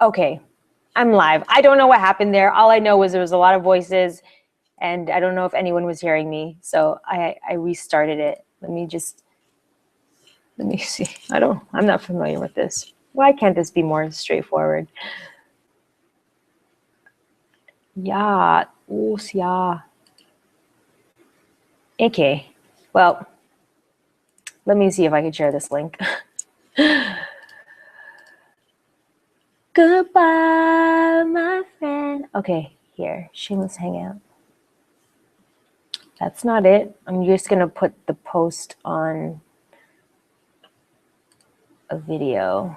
Okay, I'm live. I don't know what happened there. All I know was there was a lot of voices and I don't know if anyone was hearing me. So I restarted it. Let me see. I'm not familiar with this. Why can't this be more straightforward? Yeah. Yeah. Okay. Well, let me see if I can share this link. Goodbye, my friend. Okay, here. Shameless Hangout. That's not it. I'm just going to put the post on a video.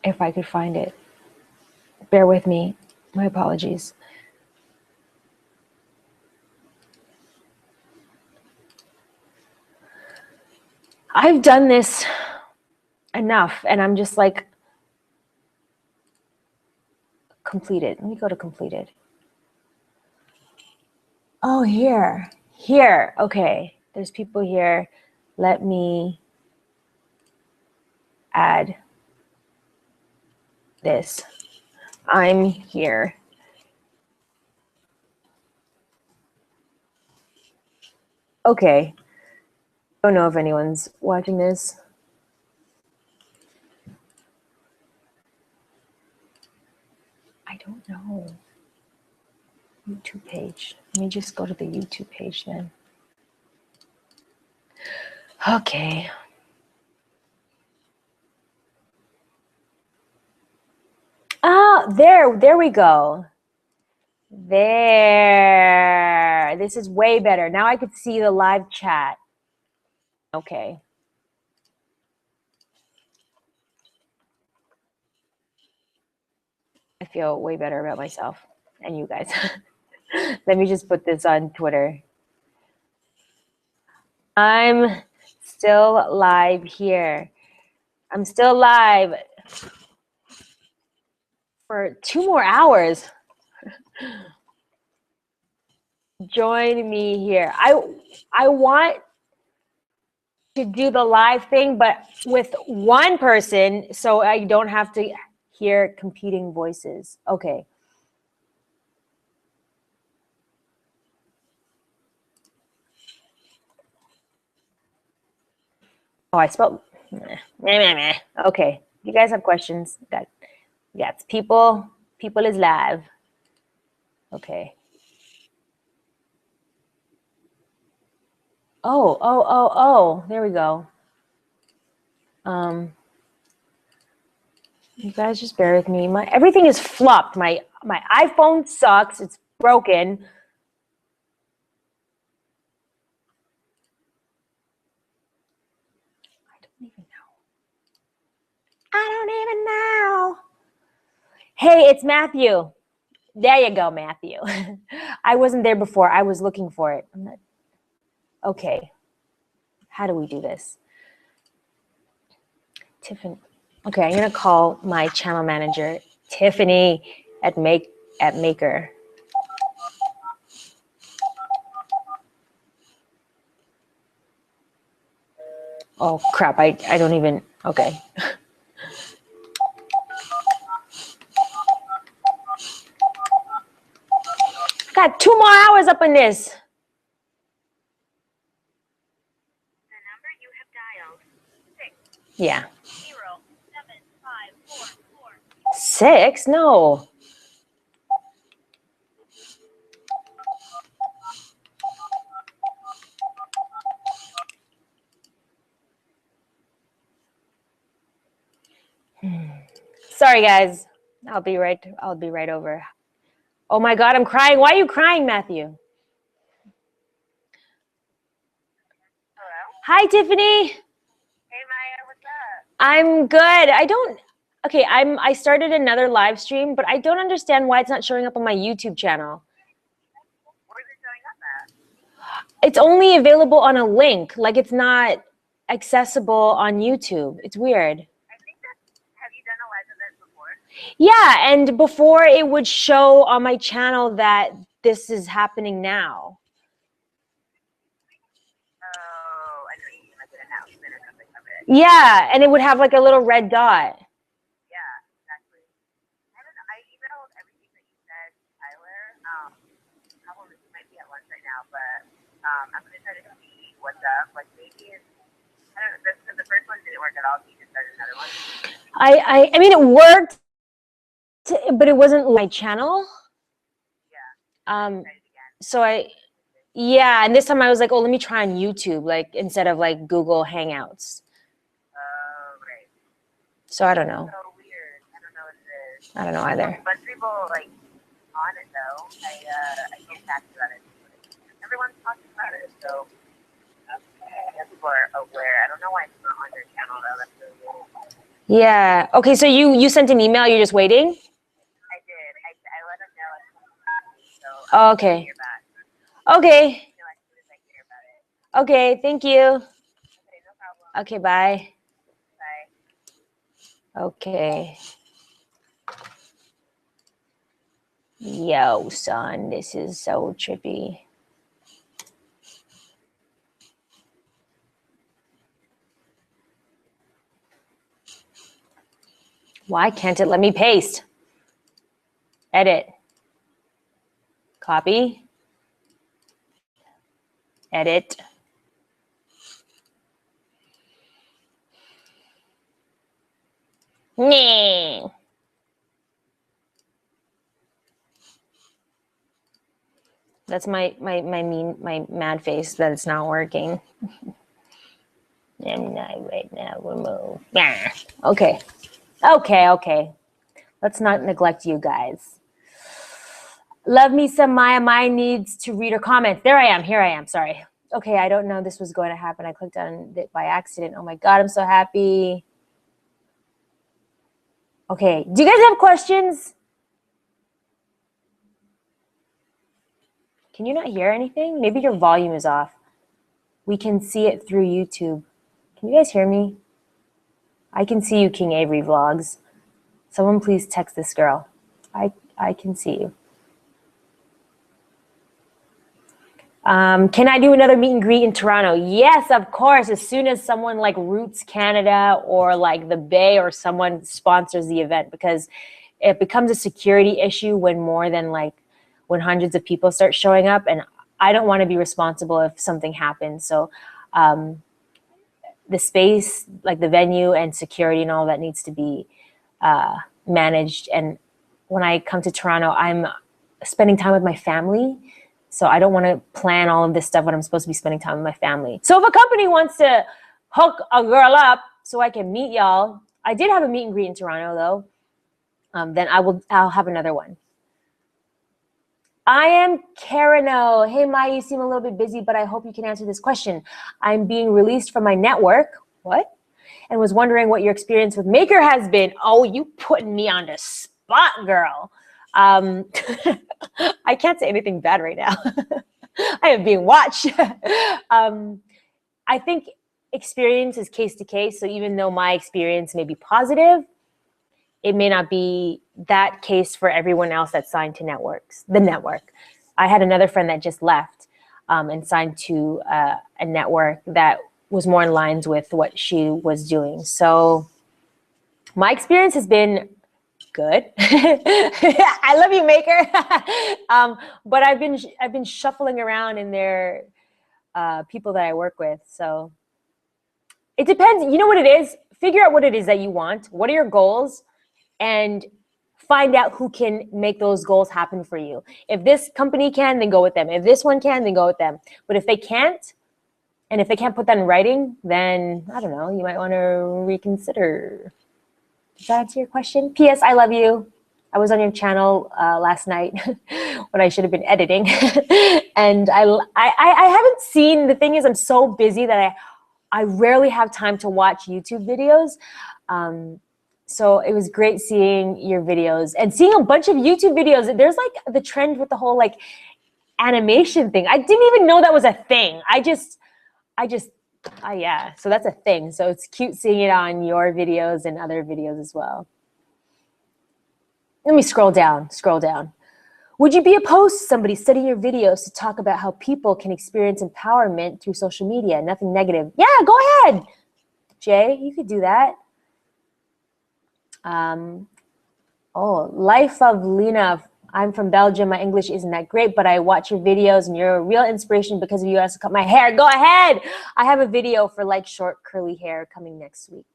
If I could find it. Bear with me. My apologies. I've done this enough and I'm just like completed. Let me go to completed. Oh, here. Okay. There's people here. Let me add this. I'm here. Okay. Don't know if anyone's watching this. I don't know. YouTube page. Let me just go to the YouTube page then. Okay. Ah, there we go. There. This is way better. Now I could see the live chat. Okay. I feel way better about myself and you guys. Let me just put this on Twitter. I'm still live here. I'm still live for 2 more hours. Join me here. I want to do the live thing, but with one person so I don't have to hear competing voices. Okay. Oh, I spelled meh. Okay. You guys have questions? Got people. People is live. Okay. Oh. There we go. You guys just bear with me. Everything is flopped. My iPhone sucks. It's broken. I don't even know. Hey, it's Matthew. There you go, Matthew. I wasn't there before. I was looking for it. Okay. How do we do this? Tiffany. Okay, I'm going to call my channel manager, Tiffany at Maker. Oh, crap. I don't even. Okay. Got 2 more hours up in this. The number you have dialed, 6. Yeah. 0, 7, 5, 4, 4. 6? No. Sorry, guys. I'll be right over. Oh my God, I'm crying. Why are you crying, Matthew? Hello? Hi, Tiffany. Hey, Maya, what's up? I'm good. Okay, I started another live stream, but I don't understand why it's not showing up on my YouTube channel. Where's it showing up at? It's only available on a link. Like it's not accessible on YouTube. It's weird. I think have you done a live event before? Yeah, and before it would show on my channel that this is happening now. Oh, I know you mean like an announcement or something of it. Yeah, and it would have like a little red dot. Yeah, exactly. I don't know. I emailed everything that you said, Tyler. Probably he might be at lunch right now, but I'm gonna try to see what's up. Like maybe it's, I don't know. The first one didn't work at all. So you just started another one. I mean, it worked, but it wasn't my channel. Yeah. Um, Try it again. so yeah, and this time I was like, oh, let me try on YouTube, like instead of like Google Hangouts. Oh, right. So I don't know. So weird. I don't know what it is. I don't know either. A bunch of people like on it though. I can't talk about it. Everyone's talking about it, so people are aware. I don't know why it's not on their channel though. That's really weird. Yeah. Okay. So you sent an email. You're just waiting. I did. I let them know. So Oh, I'm okay. hear back. Okay. You know, as soon as I hear about it. Okay. Thank you. Okay, no problem. Okay. Bye. Bye. Okay. Yo, son, this is so trippy. Why can't it let me paste? Edit. Copy. Edit. Nah. That's my mad face that it's not working. And not right now, remove. Yeah. Okay. Okay. Let's not neglect you guys. Love me some Maya. Maya needs to read her comments. There I am. Here I am. Sorry. Okay, I don't know this was going to happen. I clicked on it by accident. Oh my God, I'm so happy. Okay, do you guys have questions? Can you not hear anything? Maybe your volume is off. We can see it through YouTube. Can you guys hear me? I can see you, King Avery Vlogs. Someone please text this girl. I can see you. Can I do another meet and greet in Toronto? Yes, of course. As soon as someone like Roots Canada or like the Bay or someone sponsors the event, because it becomes a security issue when when hundreds of people start showing up, and I don't want to be responsible if something happens. So the space, like the venue and security and all that needs to be managed. And when I come to Toronto, I'm spending time with my family. So I don't want to plan all of this stuff when I'm supposed to be spending time with my family. So if a company wants to hook a girl up so I can meet y'all, I did have a meet and greet in Toronto though. Then I'll have another one. I am Karino. Hey, Maya, you seem a little bit busy, but I hope you can answer this question. I'm being released from my network. What? And was wondering what your experience with Maker has been. Oh, you putting me on the spot, girl. I can't say anything bad right now. I am being watched. I think experience is case to case. So even though my experience may be positive, it may not be that case for everyone else that's signed to the network. I had another friend that just left and signed to a network that was more in lines with what she was doing. So my experience has been good. I love you, Maker. But I've been shuffling around in their people that I work with. So it depends. You know what it is? Figure out what it is that you want. What are your goals? And find out who can make those goals happen for you. If this company can, then go with them. If this one can, then go with them. But if they can't, and if they can't put that in writing, then I don't know, you might want to reconsider. Does that answer your question? P.S. I love you. I was on your channel last night when I should have been editing. And I haven't seen, the thing is I'm so busy that I rarely have time to watch YouTube videos. So it was great seeing your videos and seeing a bunch of YouTube videos. There's like the trend with the whole like animation thing. I didn't even know that was a thing. Yeah, so that's a thing. So it's cute seeing it on your videos and other videos as well. Let me scroll down. Would you be opposed to somebody studying your videos to talk about how people can experience empowerment through social media? Nothing negative. Yeah, go ahead. Jay, you could do that. Oh, Life of Lena. I'm from Belgium. My English isn't that great, but I watch your videos and you're a real inspiration because of you. I also cut my hair. Go ahead. I have a video for like short curly hair coming next week.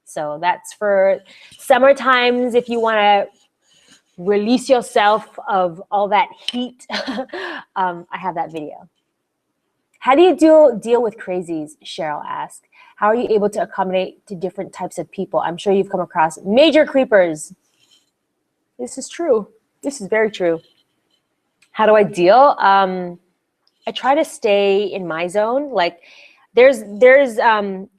So that's for summer times if you want to release yourself of all that heat. I have that video. How do you deal with crazies? Cheryl asked. How are you able to accommodate to different types of people? I'm sure you've come across major creepers. This is true. This is very true. How do I deal? I try to stay in my zone. Like there's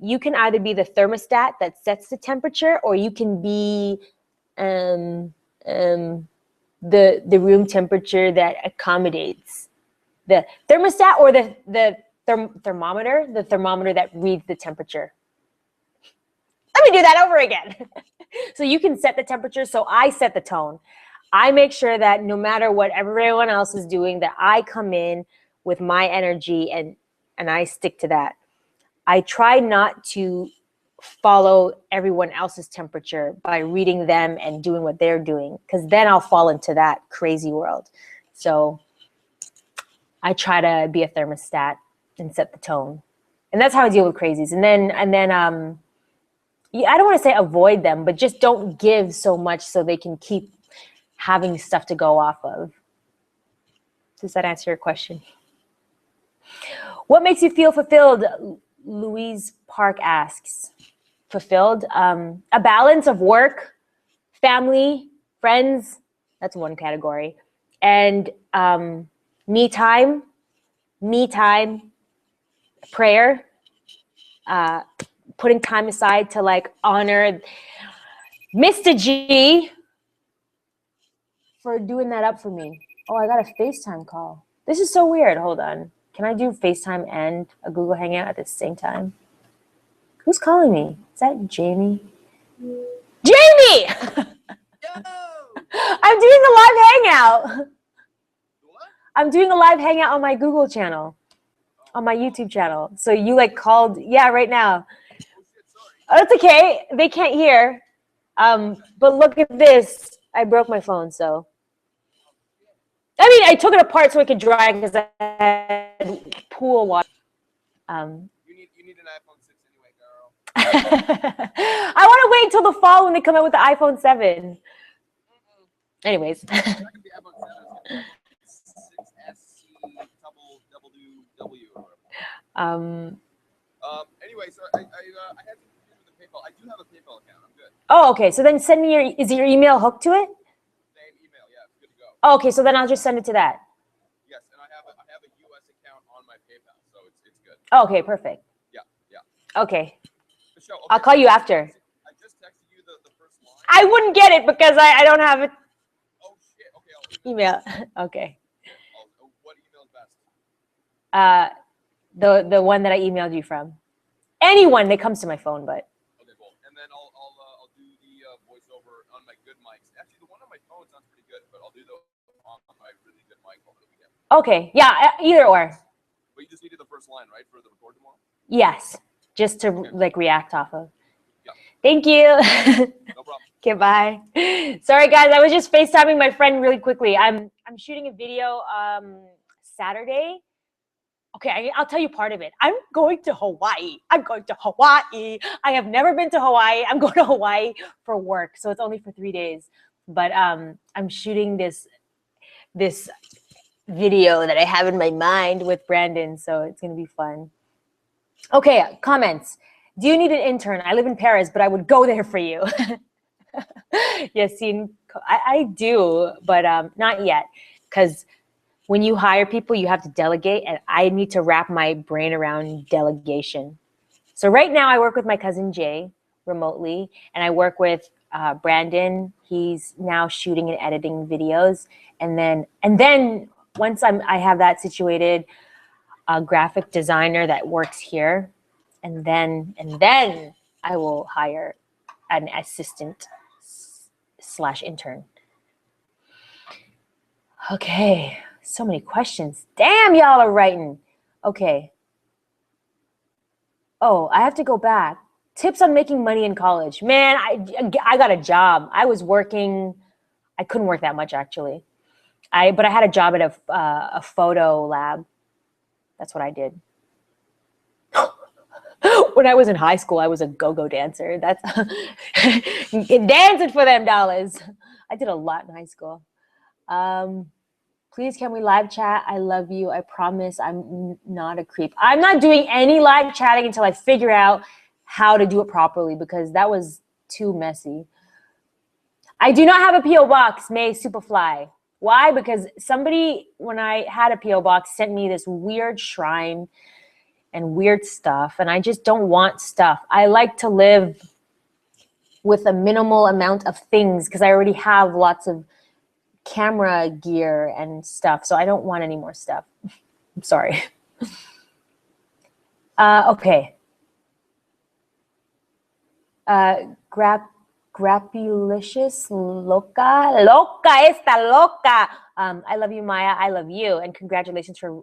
you can either be the thermostat that sets the temperature, or you can be the room temperature that accommodates the thermostat, or the thermometer that reads the temperature. Let me do that over again. So you can set the temperature, so I set the tone. I make sure that no matter what everyone else is doing, that I come in with my energy and I stick to that. I try not to follow everyone else's temperature by reading them and doing what they're doing, because then I'll fall into that crazy world. So I try to be a thermostat and set the tone. And that's how I deal with crazies. And then I don't want to say avoid them, but just don't give so much so they can keep having stuff to go off of. Does that answer your question? What makes you feel fulfilled? Louise Park asks. Fulfilled? A balance of work, family, friends. That's one category. And me time, prayer, putting time aside to like honor Mr. G for doing that up for me. Oh, I got a FaceTime call. This is so weird. Hold on. Can I do FaceTime and a Google Hangout at the same time? Who's calling me? Is that Jamie? Jamie! I'm doing a live hangout. What? I'm doing a live hangout on my Google channel, on my YouTube channel. So you like called, yeah, right now. Oh shit, sorry. Oh, that's okay. They can't hear. But look at this. I broke my phone, so. I mean, I took it apart so it could dry because I had pool water. You need an iPhone 6 anyway, girl. I want to wait until the fall when they come out with the iPhone 7. Anyways. That could be iPhone 7. It's gonna be like 6SC double W or whatever. Anyway, so I had to confuse with the PayPal. I do have a PayPal account. I'm good. Oh, okay. So then send me is your email hooked to it? Same email, yeah, it's good to go. Oh, okay. So then I'll just send it to that. Yes, and I have a US account on my PayPal, so it's good. Oh, okay, perfect. Yeah. Okay. Michelle, okay, I'll call you after. I just texted you the first line. I wouldn't get it because I don't have it. Oh shit. Okay, I'll email. Okay. What email is best? The one that I emailed you from. Anyone that comes to my phone, but. Okay, cool. And then I'll do the voiceover on my good mics. Actually, the one on my phone sounds pretty good, but I'll do the on my really good mic over the weekend. Okay. Yeah. Either or. But you just needed the first line, right, for the record tomorrow? Yes. Just to Okay. like react off of. Yeah. Thank you. No problem. Okay, bye. Sorry guys, I was just FaceTiming my friend really quickly. I'm shooting a video Saturday. Okay, I'll tell you part of it. I'm going to Hawaii. I have never been to Hawaii. I'm going to Hawaii for work, so it's only for 3 days. But I'm shooting this video that I have in my mind with Brandon, so it's gonna be fun. Okay, comments. Do you need an intern? I live in Paris, but I would go there for you. Yassine, I do, but not yet, because when you hire people, you have to delegate, and I need to wrap my brain around delegation. So right now I work with my cousin Jay remotely, and I work with Brandon. He's now shooting and editing videos. And then once I have that situated, a graphic designer that works here, and then I will hire an assistant / intern. Okay, so many questions. Damn, y'all are writing. Okay. Oh, I have to go back. Tips on making money in college. Man, I got a job. I was working. I couldn't work that much actually. But I had a job at a photo lab. That's what I did. When I was in high school, I was a go-go dancer. That's dancing for them dollars. I did a lot in high school. Please, can we live chat? I love you. I promise I'm not a creep. I'm not doing any live chatting until I figure out how to do it properly because that was too messy. I do not have a P.O. box, May Superfly. Why? Because somebody, when I had a P.O. box, sent me this weird shrine and weird stuff, and I just don't want stuff. I like to live with a minimal amount of things because I already have lots of camera gear and stuff, so I don't want any more stuff. I'm sorry. Okay. Grappylicious loca esta loca. I love you, Maya. I love you, and congratulations for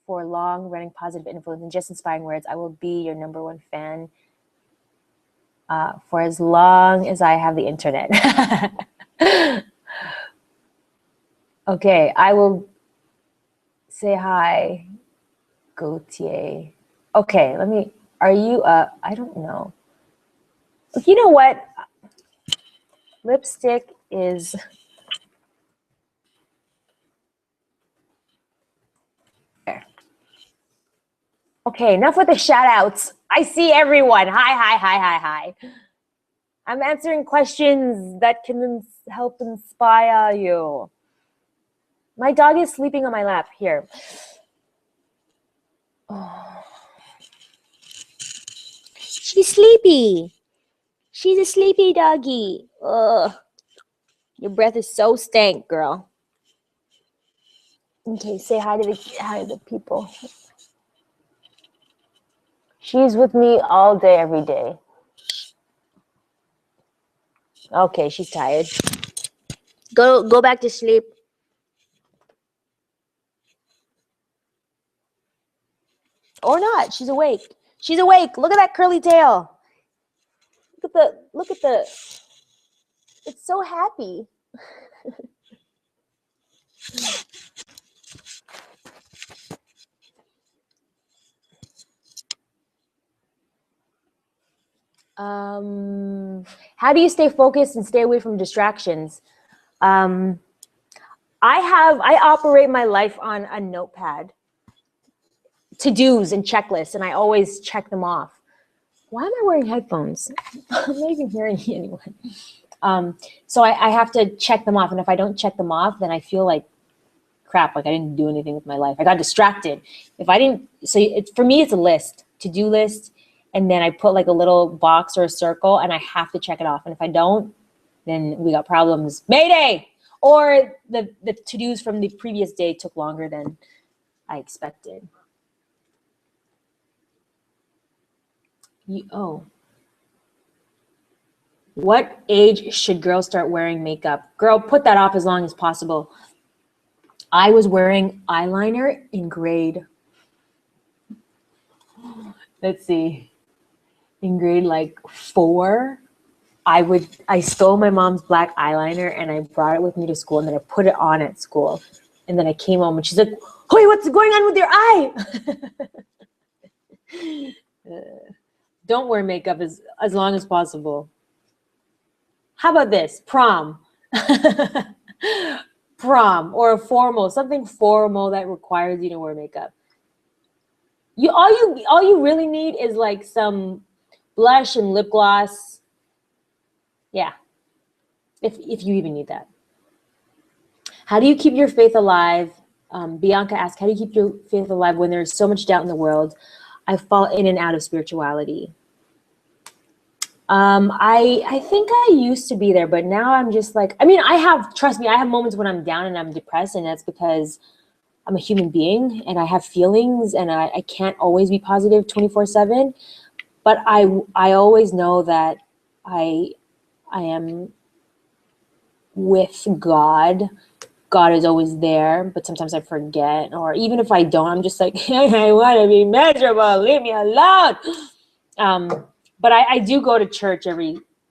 long running positive influence and just inspiring words. I will be your #1 fan for as long as I have the internet. Okay, I will say hi, Gautier. Okay, are you, I don't know. You know what? Lipstick is, okay, enough with the shout outs. I see everyone. Hi. I'm answering questions that can help inspire you. My dog is sleeping on my lap. Here. Oh. She's sleepy. She's a sleepy doggy. Ugh. Your breath is so stank, girl. Okay, say hi to the people. She's with me all day, every day. Okay, she's tired. Go back to sleep. Or not. She's awake. She's awake. Look at that curly tail. Look at the it's so happy. How do you stay focused and stay away from distractions? I operate my life on a notepad, to-dos and checklists, and I always check them off. Why am I wearing headphones? I'm not even hearing anyone. So I have to check them off, and if I don't check them off, then I feel like crap, like I didn't do anything with my life. I got distracted. If I didn't, so for me, it's a list, to-do list, and then I put like a little box or a circle, and I have to check it off. And if I don't, then we got problems. Mayday! Or the to-dos from the previous day took longer than I expected. What age should girls start wearing makeup? Girl, put that off as long as possible. I was wearing eyeliner in grade, let's see, in grade like 4. I stole my mom's black eyeliner and I brought it with me to school, and then I put it on at school. And then I came home and she's like, "Hey, what's going on with your eye?" Don't wear makeup as long as possible. How about this? Prom. Prom or a formal, something formal that requires you to wear makeup. All you really need is like some blush and lip gloss. Yeah. If you even need that. How do you keep your faith alive? Bianca asked, how do you keep your faith alive when there's so much doubt in the world? I fall in and out of spirituality. I think I used to be there, but now I'm just like, I mean, trust me, I have moments when I'm down and I'm depressed, and that's because I'm a human being and I have feelings, and I can't always be positive 24/7. But I always know that I am with God. God is always there, but sometimes I forget, or even if I don't, I'm just like, I want to be miserable, leave me alone. But I do go to church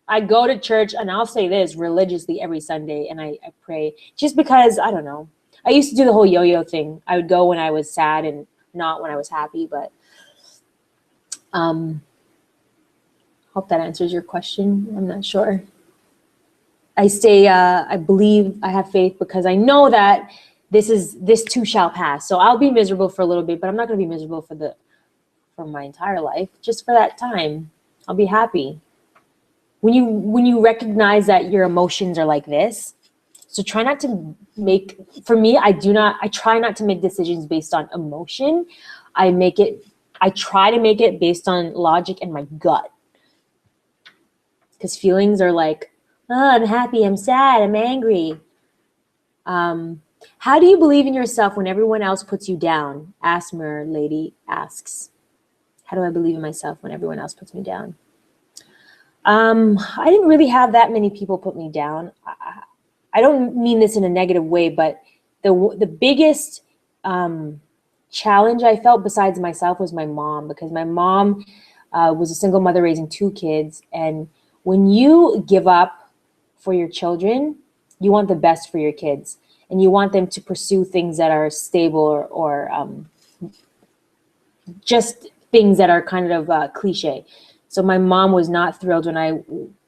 I go to church, and I'll say this, religiously every Sunday, and I pray just because, I don't know. I used to do the whole yo-yo thing. I would go when I was sad and not when I was happy, but hope that answers your question. I'm not sure. I believe, I have faith because I know that this too shall pass. So I'll be miserable for a little bit, but I'm not going to be miserable for my entire life, just for that time. I'll be happy. When you recognize that your emotions are like this, so try not to make, for me, I try not to make decisions based on emotion. I try to make it based on logic and my gut. Because feelings are like, oh, I'm happy, I'm sad, I'm angry. How do you believe in yourself when everyone else puts you down? Asmer lady asks. How do I believe in myself when everyone else puts me down? I didn't really have that many people put me down. I don't mean this in a negative way, but the biggest challenge I felt besides myself was my mom, because my mom was a single mother raising 2 kids. And when you give up for your children, you want the best for your kids, and you want them to pursue things that are stable or just things that are kind of cliche. So my mom was not thrilled when I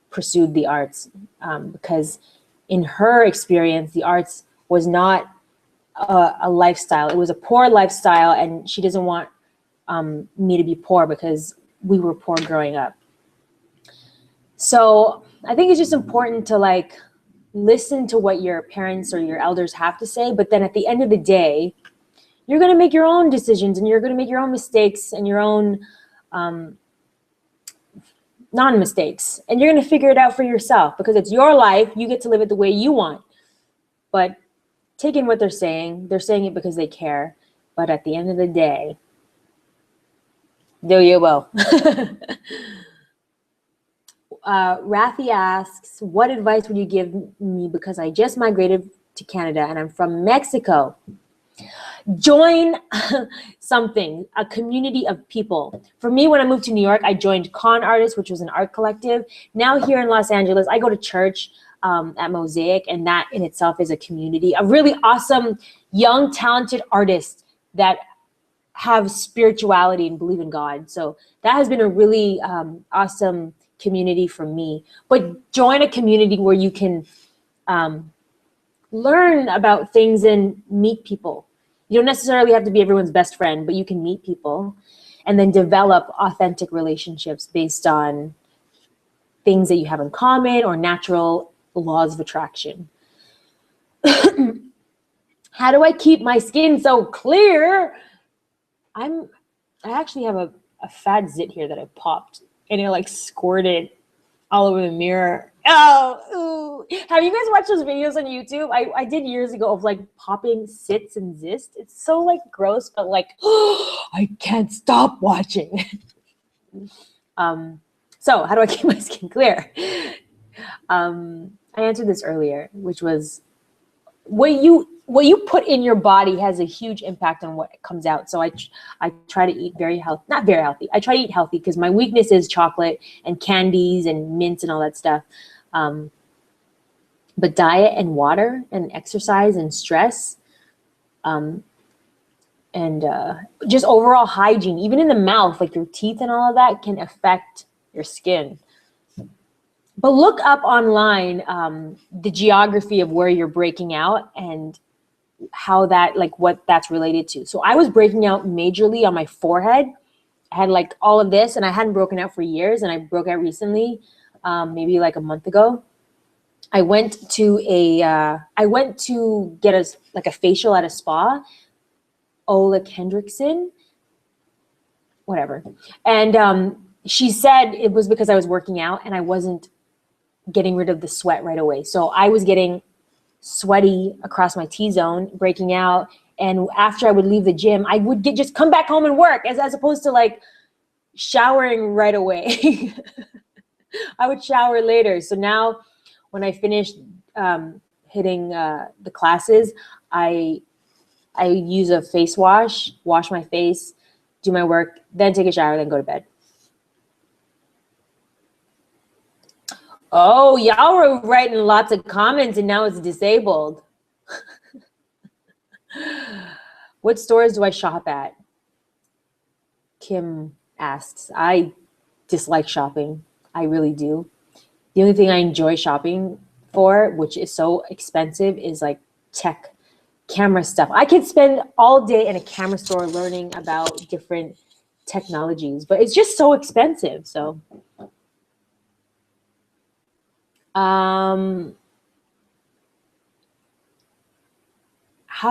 pursued the arts because in her experience, the arts was not a lifestyle. It was a poor lifestyle, and she doesn't want me to be poor because we were poor growing up. So I think it's just important to like listen to what your parents or your elders have to say, but then at the end of the day, you're going to make your own decisions, and you're going to make your own mistakes and your own non-mistakes, and you're going to figure it out for yourself because it's your life. You get to live it the way you want. But take in what they're saying it because they care. But at the end of the day, do you will. Rafi asks, what advice would you give me because I just migrated to Canada and I'm from Mexico? Join something, a community of people. For me, when I moved to New York, I joined Con Artists, which was an art collective. Now here in Los Angeles, I go to church at Mosaic, and that in itself is a community, a really awesome, young, talented artists that have spirituality and believe in God. So that has been a really awesome community for me. But join a community where you can learn about things and meet people. You don't necessarily have to be everyone's best friend, but you can meet people and then develop authentic relationships based on things that you have in common or natural laws of attraction. How do I keep my skin so clear? I actually have a fat zit here that I popped, and it like squirted all over the mirror. Oh, ooh. Have you guys watched those videos on YouTube? I did years ago of like popping zits and zist. It's so like gross, but like I can't stop watching. So how do I keep my skin clear? I answered this earlier, which was what you put in your body has a huge impact on what comes out. So I try to eat very healthy, not very healthy. I try to eat healthy because my weakness is chocolate and candies and mints and all that stuff. But diet and water and exercise and stress and just overall hygiene, even in the mouth, like your teeth and all of that can affect your skin. But look up online the geography of where you're breaking out and how that, like what that's related to. So I was breaking out majorly on my forehead. I had like all of this, and I hadn't broken out for years, and I broke out recently, maybe like a month ago. I went to get a facial at a spa, Ola Kendrickson, whatever. And she said it was because I was working out and I wasn't getting rid of the sweat right away. So I was getting sweaty across my T-zone, breaking out. And after I would leave the gym, I would just come back home and work as opposed to like showering right away. I would shower later. So now when I finished hitting the classes, I use a face wash my face, do my work, then take a shower, then go to bed. Oh, y'all were writing lots of comments and now it's disabled. What stores do I shop at? Kim asks. I dislike shopping. I really do. The only thing I enjoy shopping for, which is so expensive, is like tech camera stuff. I could spend all day in a camera store learning about different technologies, but it's just so expensive. So how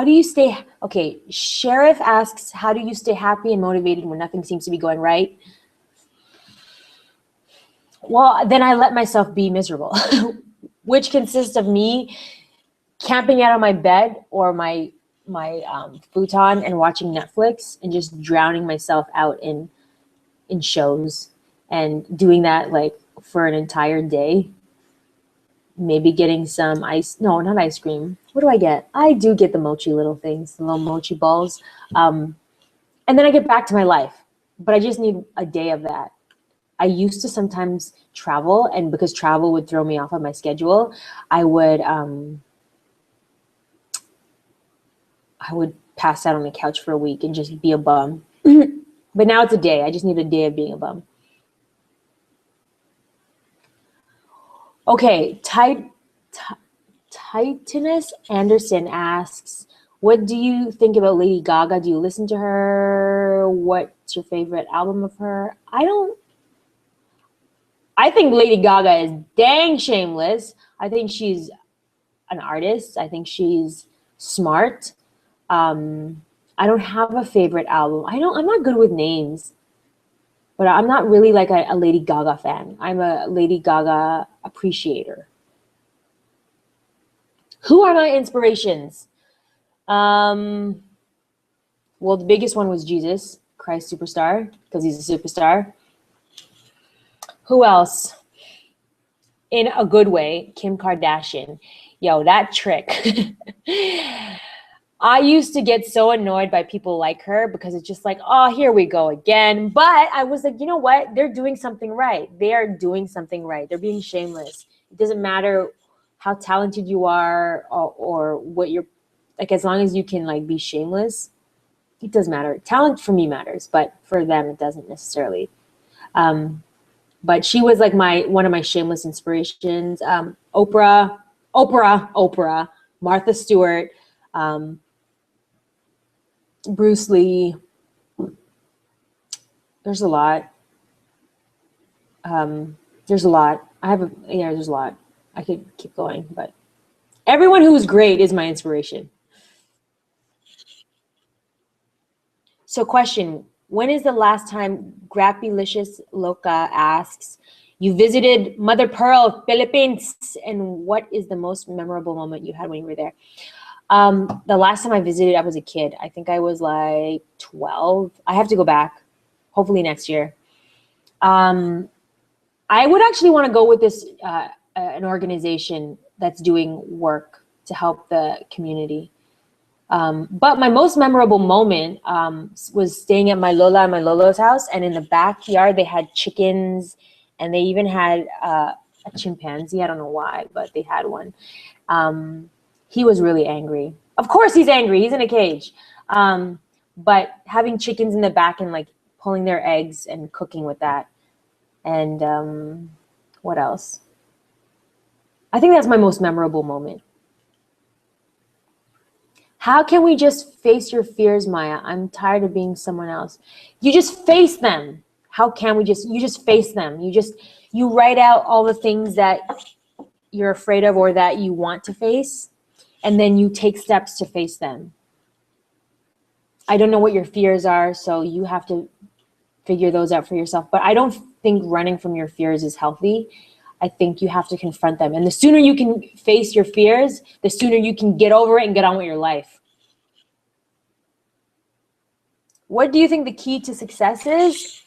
do you stay, okay, Sheriff asks, how do you stay happy and motivated when nothing seems to be going right? Well, then I let myself be miserable, which consists of me camping out on my bed or my futon and watching Netflix and just drowning myself out in shows and doing that like for an entire day. Maybe getting some ice, no, not ice cream. What do I get? I do get the mochi little things, the little mochi balls. And then I get back to my life, but I just need a day of that. I used to sometimes travel, and because travel would throw me off of my schedule, I would pass out on the couch for a week and just be a bum. But now it's a day. I just need a day of being a bum. Okay, Titanus Anderson asks, what do you think about Lady Gaga? Do you listen to her? What's your favorite album of her? I think Lady Gaga is dang shameless. I think she's an artist. I think she's smart. I don't have a favorite album. I'm not good with names, but I'm not really like a Lady Gaga fan. I'm a Lady Gaga appreciator. Who are my inspirations? Well, the biggest one was Jesus Christ Superstar, because he's a superstar. Who else? In a good way, Kim Kardashian. Yo, that trick. I used to get so annoyed by people like her because it's just like, oh, here we go again. But I was like, you know what? They're doing something right. They are doing something right. They're being shameless. It doesn't matter how talented you are or what you're, like, as long as you can like be shameless, it does matter. Talent for me matters, but for them, it doesn't necessarily. But she was like one of my shameless inspirations. Oprah, Martha Stewart, Bruce Lee. There's a lot. There's a lot. There's a lot. I could keep going, but everyone who is great is my inspiration. So question, when is the last time Grappylicious Loca asks, you visited Mother Pearl, Philippines, and what is the most memorable moment you had when you were there? The last time I visited, I was a kid. I think I was like 12. I have to go back, hopefully next year. I would actually want to go with this, an organization that's doing work to help the community. But my most memorable moment was staying at my Lola and my Lolo's house, and in the backyard they had chickens, and they even had a chimpanzee. I don't know why, but they had one. He was really angry. Of course he's angry. He's in a cage. But having chickens in the back and like pulling their eggs and cooking with that. And what else? I think that's my most memorable moment. How can we just face your fears, Maya? I'm tired of being someone else. You just face them. How can we you just face them. You write out all the things that you're afraid of or that you want to face, and then you take steps to face them. I don't know what your fears are, so you have to figure those out for yourself. But I don't think running from your fears is healthy. I think you have to confront them. And the sooner you can face your fears, the sooner you can get over it and get on with your life. What do you think the key to success is?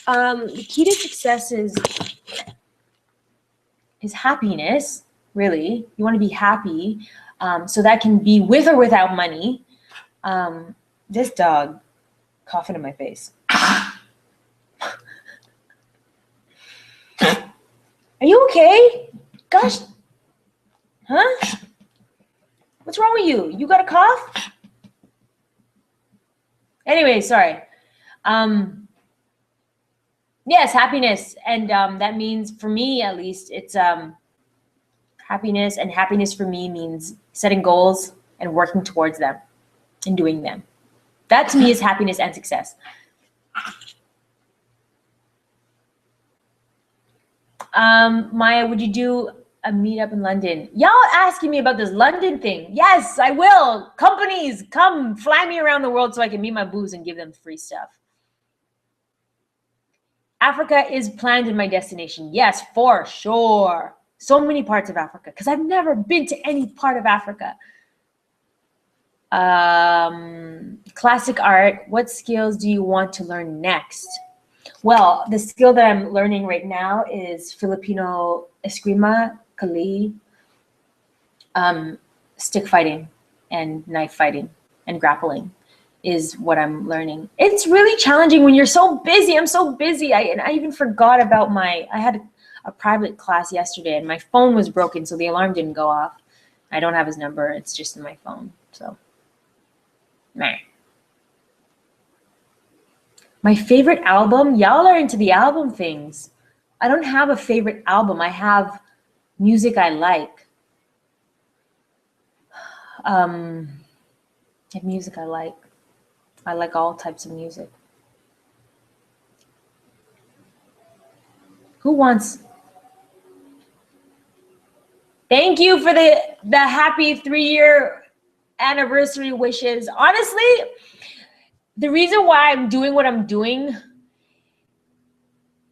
The key to success is happiness, really. You want to be happy. So that can be with or without money. This dog coughing in my face. Are you okay? Gosh. Huh? What's wrong with you? You got a cough? Anyway, sorry. Yes, happiness. And that means, for me at least, it's happiness. And happiness for me means setting goals and working towards them and doing them. That to me is happiness and success. Maya, would you do a meetup in London? Y'all asking me about this London thing. Yes, I will. Companies, come fly me around the world so I can meet my boos and give them free stuff. Africa is planned in my destination. Yes, for sure. So many parts of Africa, because I've never been to any part of Africa. Classic art. What skills do you want to learn next? Well, the skill that I'm learning right now is Filipino eskrima, kali, stick fighting and knife fighting and grappling is what I'm learning. It's really challenging when you're so busy. I'm so busy. I even forgot about I had a private class yesterday and my phone was broken, so the alarm didn't go off. I don't have his number. It's just in my phone. So, meh. My favorite album? Y'all are into the album things. I don't have a favorite album. I have music I like. Music I like. I like all types of music. Who wants? Thank you for the happy 3-year anniversary wishes. Honestly, the reason why I'm doing what I'm doing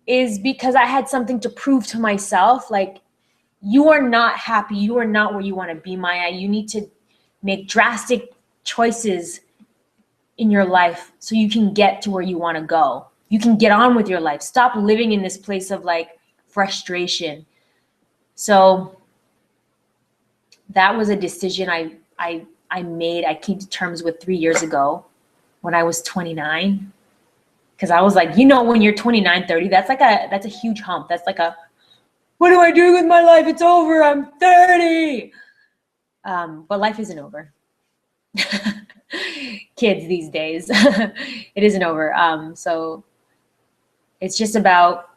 is because I had something to prove to myself. Like, you are not happy. You are not where you want to be, Maya. You need to make drastic choices in your life so you can get to where you want to go. You can get on with your life. Stop living in this place of like frustration. So that was a decision I made. I came to terms with 3 years ago when I was 29. Because I was like, you know, when you're 29, 30, that's a huge hump. That's like a, what do I do with my life? It's over. I'm 30. But life isn't over. Kids these days, it isn't over. So it's just about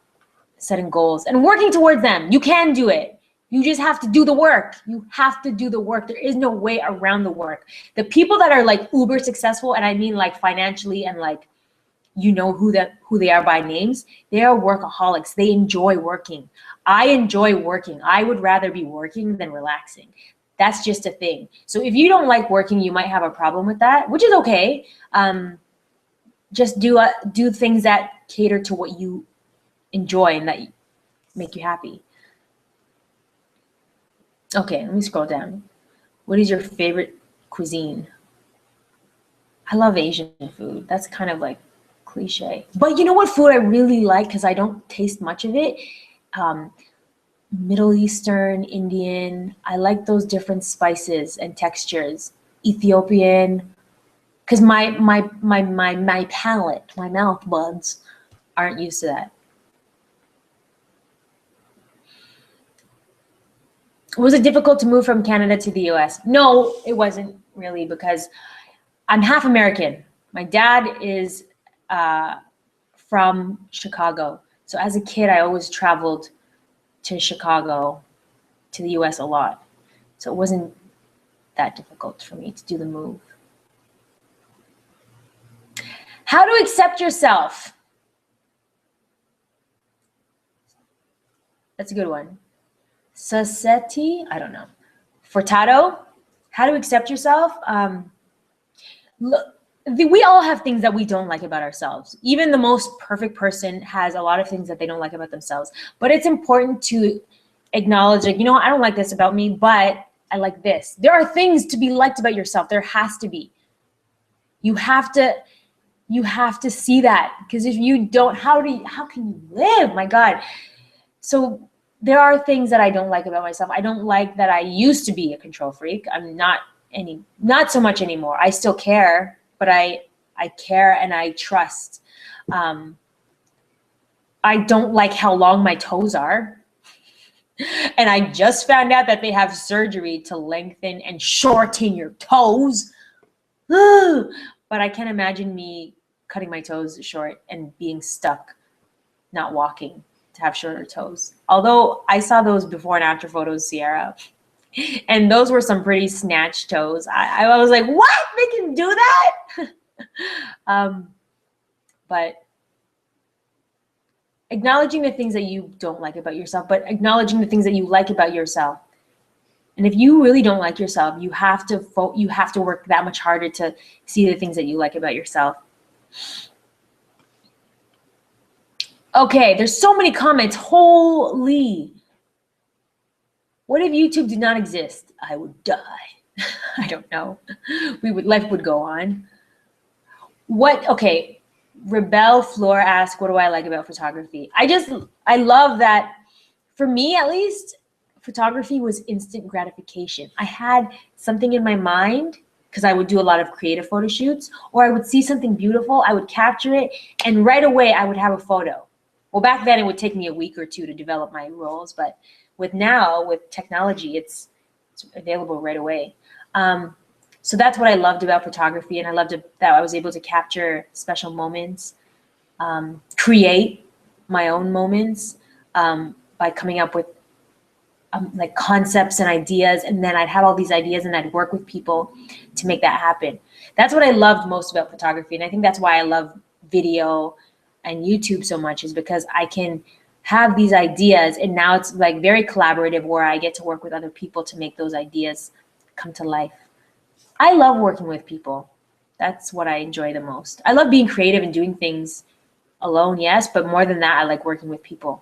setting goals and working towards them. You can do it. You just have to do the work. You have to do the work. There is no way around the work. The people that are like uber successful, and I mean like financially and like, you know who they are by names, they are workaholics. They enjoy working. I enjoy working. I would rather be working than relaxing. That's just a thing. So if you don't like working, you might have a problem with that, which is okay. Just do things that cater to what you enjoy and that make you happy. Okay, let me scroll down. What is your favorite cuisine? I love Asian food. That's kind of like cliche. But you know what food I really like, because I don't taste much of it? Middle Eastern, Indian. I like those different spices and textures. Ethiopian, because my palate, my mouth buds aren't used to that. Was it difficult to move from Canada to the US? No, it wasn't really, because I'm half American. My dad is from Chicago. So as a kid, I always traveled to Chicago, to the US a lot. So it wasn't that difficult for me to do the move. How to accept yourself. That's a good one. Sasetti, I don't know. Furtado, how to accept yourself. Look, we all have things that we don't like about ourselves. Even the most perfect person has a lot of things that they don't like about themselves. But it's important to acknowledge, like, you know, I don't like this about me, but I like this. There are things to be liked about yourself. There has to be. You have to see that, because if you don't, how can you live? My God. So there are things that I don't like about myself. I don't like that I used to be a control freak. I'm not so much anymore. I still care, but I care and I trust. I don't like how long my toes are. And I just found out that they have surgery to lengthen and shorten your toes. But I can't imagine me cutting my toes short and being stuck, not walking, to have shorter toes. Although I saw those before and after photos, Sierra, and those were some pretty snatched toes. I was like, what? They can do that? But acknowledging the things that you don't like about yourself, but acknowledging the things that you like about yourself. And if you really don't like yourself, you have to work that much harder to see the things that you like about yourself. Okay, there's so many comments. Holy. What if YouTube did not exist? I would die. I don't know. Life would go on. Okay. Rebel Floor asked, what do I like about photography? I love that, for me at least, photography was instant gratification. I had something in my mind because I would do a lot of creative photo shoots, or I would see something beautiful, I would capture it, and right away I would have a photo. Well, back then it would take me a week or two to develop my rolls, but with technology, it's available right away. So that's what I loved about photography, and I loved that I was able to capture special moments, create my own moments by coming up with like concepts and ideas, and then I'd have all these ideas and I'd work with people to make that happen. That's what I loved most about photography, and I think that's why I love video and YouTube so much, is because I can have these ideas, and now it's like very collaborative where I get to work with other people to make those ideas come to life. I love working with people. That's what I enjoy the most. I love being creative and doing things alone, yes, but more than that, I like working with people.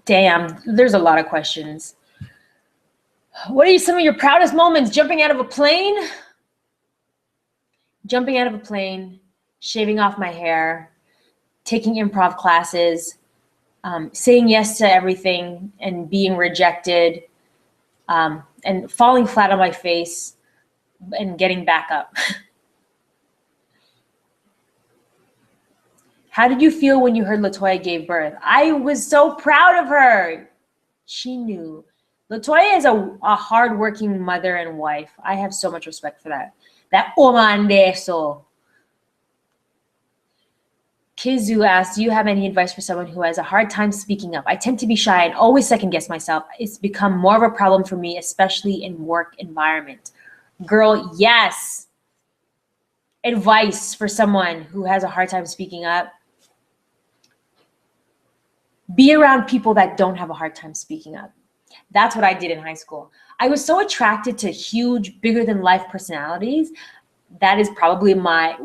Damn, there's a lot of questions. What are some of your proudest moments? Jumping out of a plane? Jumping out of a plane, shaving off my hair, taking improv classes, saying yes to everything and being rejected, and falling flat on my face and getting back up. How did you feel when you heard LaToya gave birth? I was so proud of her. She knew. LaToya is a hardworking mother and wife. I have so much respect for that. That woman de eso. Kizu asked, do you have any advice for someone who has a hard time speaking up? I tend to be shy and always second guess myself. It's become more of a problem for me, especially in work environment. Girl, yes. Advice for someone who has a hard time speaking up. Be around people that don't have a hard time speaking up. That's what I did in high school. I was so attracted to huge, bigger than life personalities. That is probably why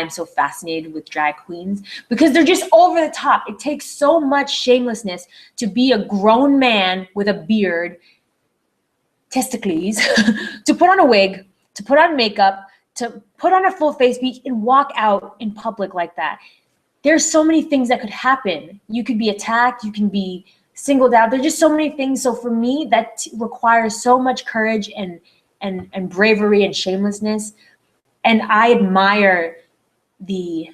I'm so fascinated with drag queens, because they're just over the top. It takes so much shamelessness to be a grown man with a beard, testicles, to put on a wig, to put on makeup, to put on a full face beat and walk out in public like that. There's so many things that could happen. You could be attacked, you can be singled out. There's just so many things. So for me, that requires so much courage and bravery and shamelessness. And I admire the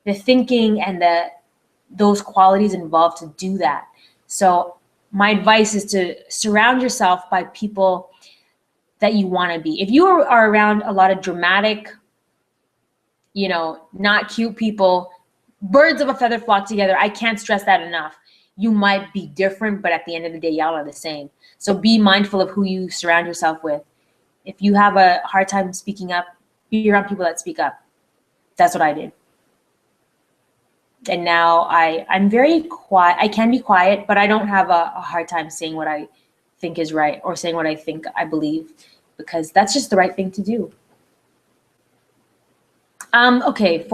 thinking and those qualities involved to do that. So my advice is to surround yourself by people that you want to be. If you are around a lot of dramatic, not cute people, birds of a feather flock together, I can't stress that enough. You might be different, but at the end of the day, y'all are the same. So be mindful of who you surround yourself with. If you have a hard time speaking up, be around people that speak up. That's what I did. And now I'm very quiet. I can be quiet, but I don't have a hard time saying what I think is right or saying what I think I believe, because that's just the right thing to do. Okay,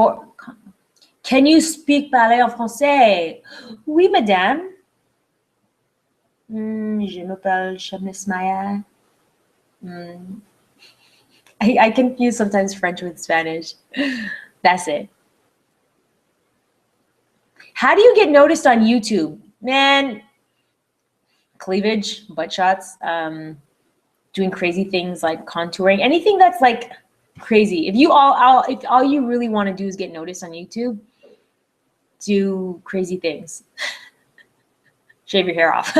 can you speak parler en français? Oui, madame. Je m'appelle SHAMELESSNESS. I confuse sometimes French with Spanish. That's it. How do you get noticed on YouTube? Man, cleavage, butt shots, doing crazy things like contouring, anything that's like crazy. If all you really want to do is get noticed on YouTube, do crazy things. shave your hair off,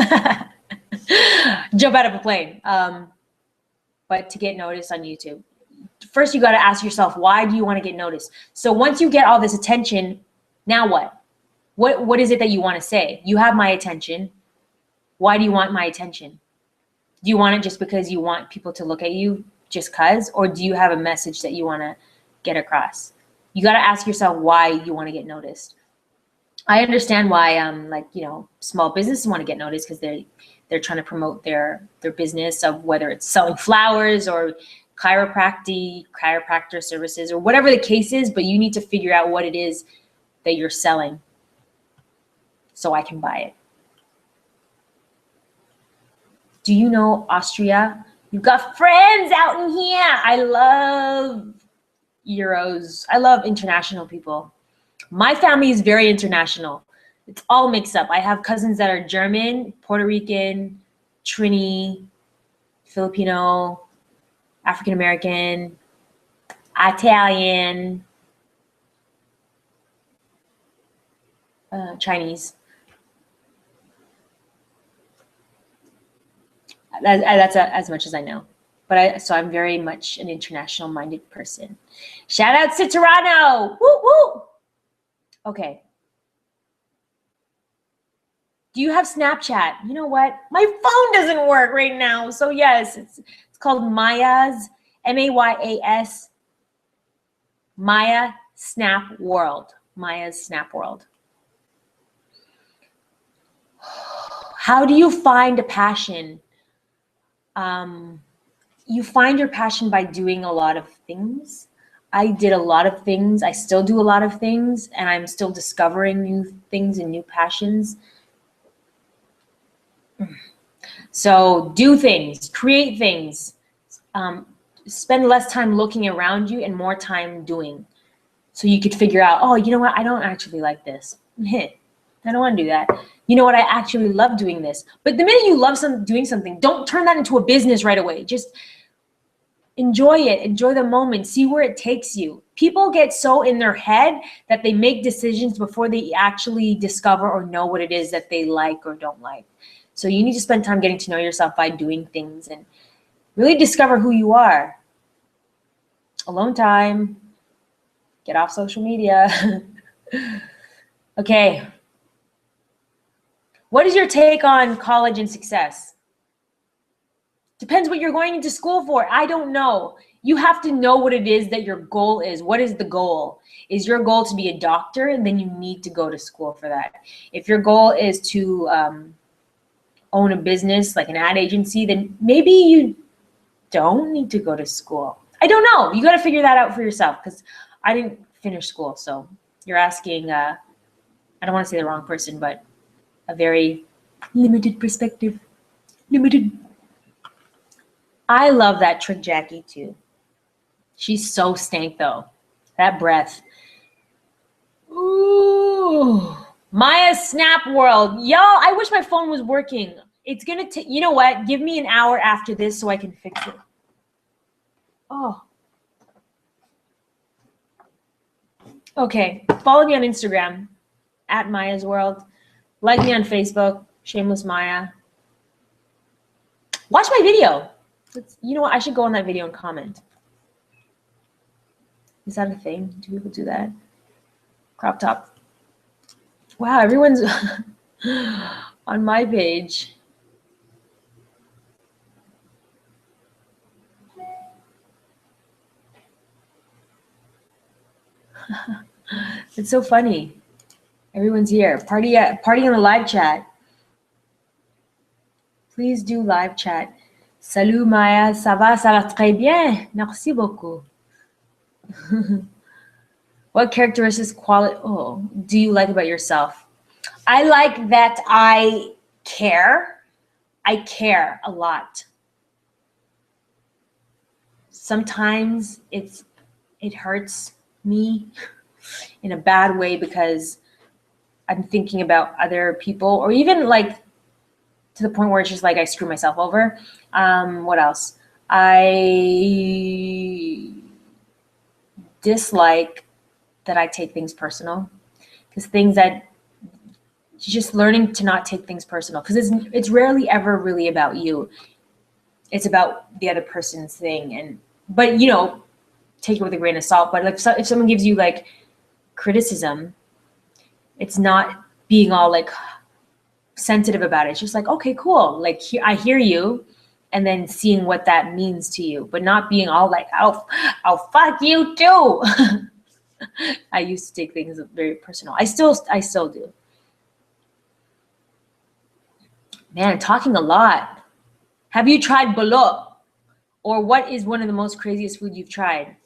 jump out of a plane. But to get noticed on YouTube, first you got to ask yourself, why do you want to get noticed? So once you get all this attention, now what? What is it that you want to say? You have my attention. Why do you want my attention? Do you want it just because you want people to look at you just cause, or do you have a message that you want to get across? You got to ask yourself why you want to get noticed. I understand why like, you know, small businesses want to get noticed because they're trying to promote their business of whether it's selling flowers or chiropractor services or whatever the case is, but you need to figure out what it is that you're selling so I can buy it. Do you know Austria? You've got friends out in here. I love Euros. I love international people. My family is very international. It's all mixed up. I have cousins that are German, Puerto Rican, Trini, Filipino, African American, Italian, Chinese. That's as much as I know. But so I'm very much an international minded person. Shout out to Toronto. Woo woo. Okay. Do you have Snapchat? You know what? My phone doesn't work right now. So yes, it's called Maya's, M-A-Y-A-S, Maya Snap World. Maya's Snap World. How do you find a passion? You find your passion by doing a lot of things. I did a lot of things. I still do a lot of things, and I'm still discovering new things and new passions. So do things, create things, spend less time looking around you and more time doing. So you could figure out, oh, you know what? I don't actually like this. I don't want to do that. You know what? I actually love doing this. But the minute you love doing something, don't turn that into a business right away. Just enjoy it. Enjoy the moment. See where it takes you. People get so in their head that they make decisions before they actually discover or know what it is that they like or don't like. So you need to spend time getting to know yourself by doing things and really discover who you are. Alone time. Get off social media. Okay. What is your take on college and success? Depends what you're going into school for. I don't know. You have to know what it is that your goal is. What is the goal? Is your goal to be a doctor? And then you need to go to school for that. If your goal is to own a business like an ad agency, then maybe you don't need to go to school. I don't know. You got to figure that out for yourself because I didn't finish school. So you're asking, I don't want to say the wrong person, but a very limited perspective. Limited. I love that Trick Jackie too. She's so stank though. That breath. Ooh. Maya Snap World. Y'all, I wish my phone was working. It's going to take, you know what? Give me an hour after this so I can fix it. Oh. Okay. Follow me on Instagram at Maya's World. Like me on Facebook, Shameless Maya. Watch my video. You know what? I should go on that video and comment. Is that a thing? Do people do that? Crop top. Wow, everyone's on my page. It's so funny. Everyone's here. Party on the live chat. Please do live chat. Salut Maya, ça va très bien. Merci beaucoup. What characteristics, do you like about yourself? I like that I care. I care a lot. Sometimes it hurts me in a bad way because I'm thinking about other people, or even like to the point where it's just like I screw myself over. What else? I dislike that I take things personal, because things that just learning to not take things personal, because it's rarely ever really about you. It's about the other person's thing. But you know, take it with a grain of salt. But like, if someone gives you like criticism, it's not being all like sensitive about it. It's just like, okay, cool. Like, I hear you, and then seeing what that means to you, but not being all like, I'll fuck you too. I used to take things very personal. I still do. Man, talking a lot. Have you tried bolo? Or what is one of the most craziest food you've tried?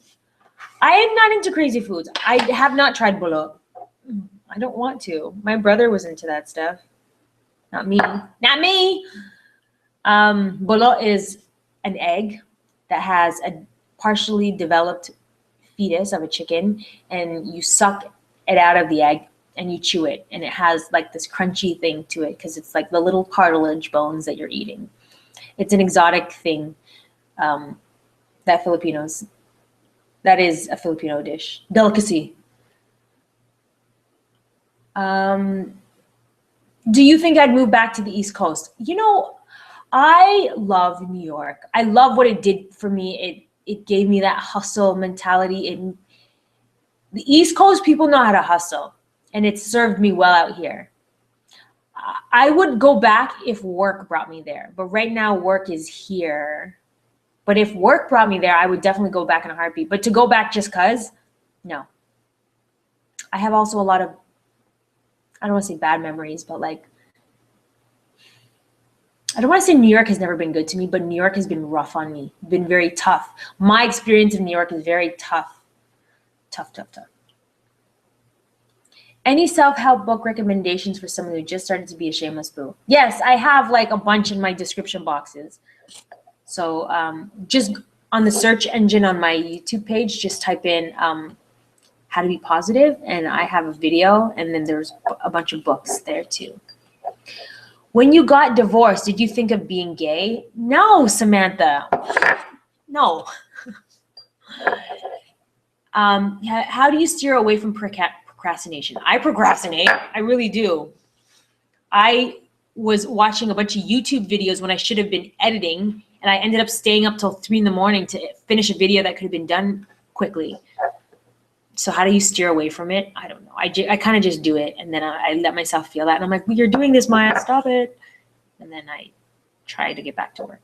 I am not into crazy foods. I have not tried bolo. I don't want to. My brother was into that stuff. Not me. Not me. Bolo is an egg that has a partially developed fetus of a chicken, and you suck it out of the egg and you chew it, and it has like this crunchy thing to it because it's like the little cartilage bones that you're eating. It's an exotic thing that is a Filipino dish, delicacy. Do you think I'd move back to the East Coast? You know, I love New York. I love what it did for me. It gave me that hustle mentality. The East Coast people know how to hustle, and it served me well out here. I would go back if work brought me there, but right now work is here. But if work brought me there, I would definitely go back in a heartbeat. But to go back just cause, no. I have also a lot of, I don't want to say bad memories, but like, I don't want to say New York has never been good to me, but New York has been rough on me, been very tough. My experience in New York is very tough. Tough. Any self-help book recommendations for someone who just started to be a shameless boo? Yes, I have like a bunch in my description boxes. So just on the search engine on my YouTube page, just type in how to be positive, and I have a video, and then there's a bunch of books there too. When you got divorced, did you think of being gay? No, Samantha. No. How do you steer away from procrastination? I procrastinate. I really do. I was watching a bunch of YouTube videos when I should have been editing, and I ended up staying up till 3 a.m. to finish a video that could have been done quickly. So how do you steer away from it? I don't know. I kind of just do it, and then I let myself feel that, and I'm like, well, you're doing this, Maya, stop it. And then I try to get back to work.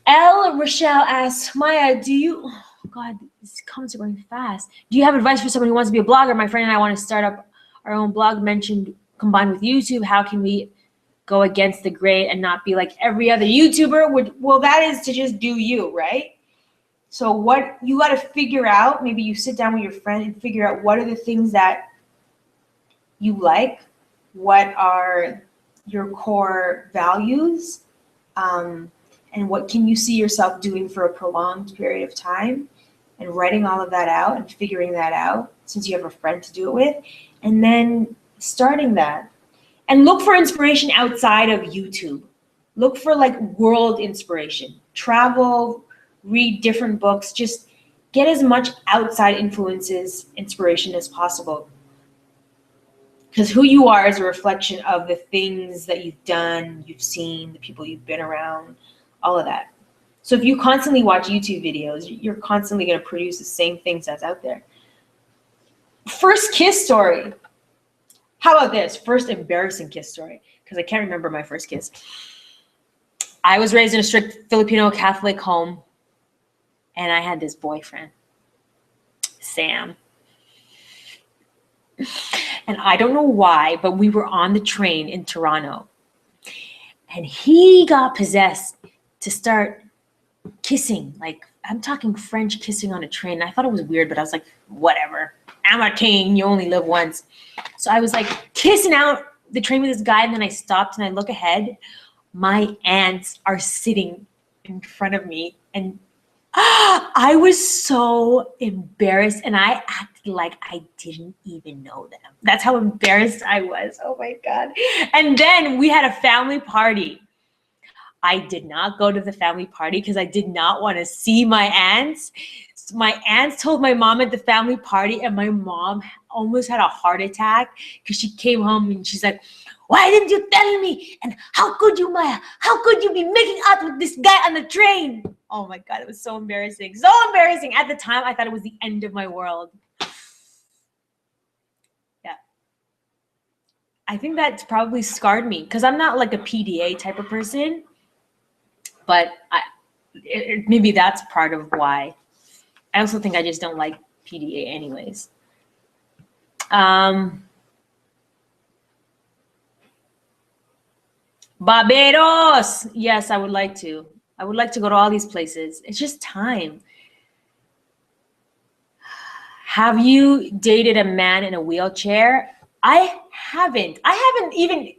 L. Rochelle asks, Maya, do you, oh God, these comments are going fast. Do you have advice for someone who wants to be a blogger? My friend and I want to start up our own blog mentioned combined with YouTube. How can we go against the grain and not be like every other YouTuber? Well, that is to just do you, right? So what you got to figure out, maybe you sit down with your friend and figure out what are the things that you like, what are your core values, and what can you see yourself doing for a prolonged period of time, and writing all of that out and figuring that out since you have a friend to do it with, and then starting that. And look for inspiration outside of YouTube. Look for like world inspiration. Travel, read different books, just get as much outside inspiration as possible. Because who you are is a reflection of the things that you've done, you've seen, the people you've been around, all of that. So if you constantly watch YouTube videos, you're constantly going to produce the same things that's out there. First kiss story. How about this? First embarrassing kiss story, because I can't remember my first kiss. I was raised in a strict Filipino Catholic home, and I had this boyfriend, Sam. And I don't know why, but we were on the train in Toronto, and he got possessed to start kissing. Like, I'm talking French kissing on a train. I thought it was weird, but I was like, whatever. I'm a king. You only live once. So I was like kissing out the train with this guy, and then I stopped and I look ahead. My aunts are sitting in front of me, and I was so embarrassed, and I acted like I didn't even know them. That's how embarrassed I was. Oh my God. And then we had a family party. I did not go to the family party because I did not want to see my aunts. my aunts told my mom at the family party, and my mom almost had a heart attack because she came home and she's like, why didn't you tell me? And how could you, Maya? How could you be making out with this guy on the train? Oh my God, it was so embarrassing. So embarrassing. At the time, I thought it was the end of my world. Yeah. I think that's probably scarred me because I'm not like a PDA type of person, but maybe that's part of why. I also think I just don't like PDA anyways. Barbados. Yes, I would like to. I would like to go to all these places. It's just time. Have you dated a man in a wheelchair? I haven't. I haven't even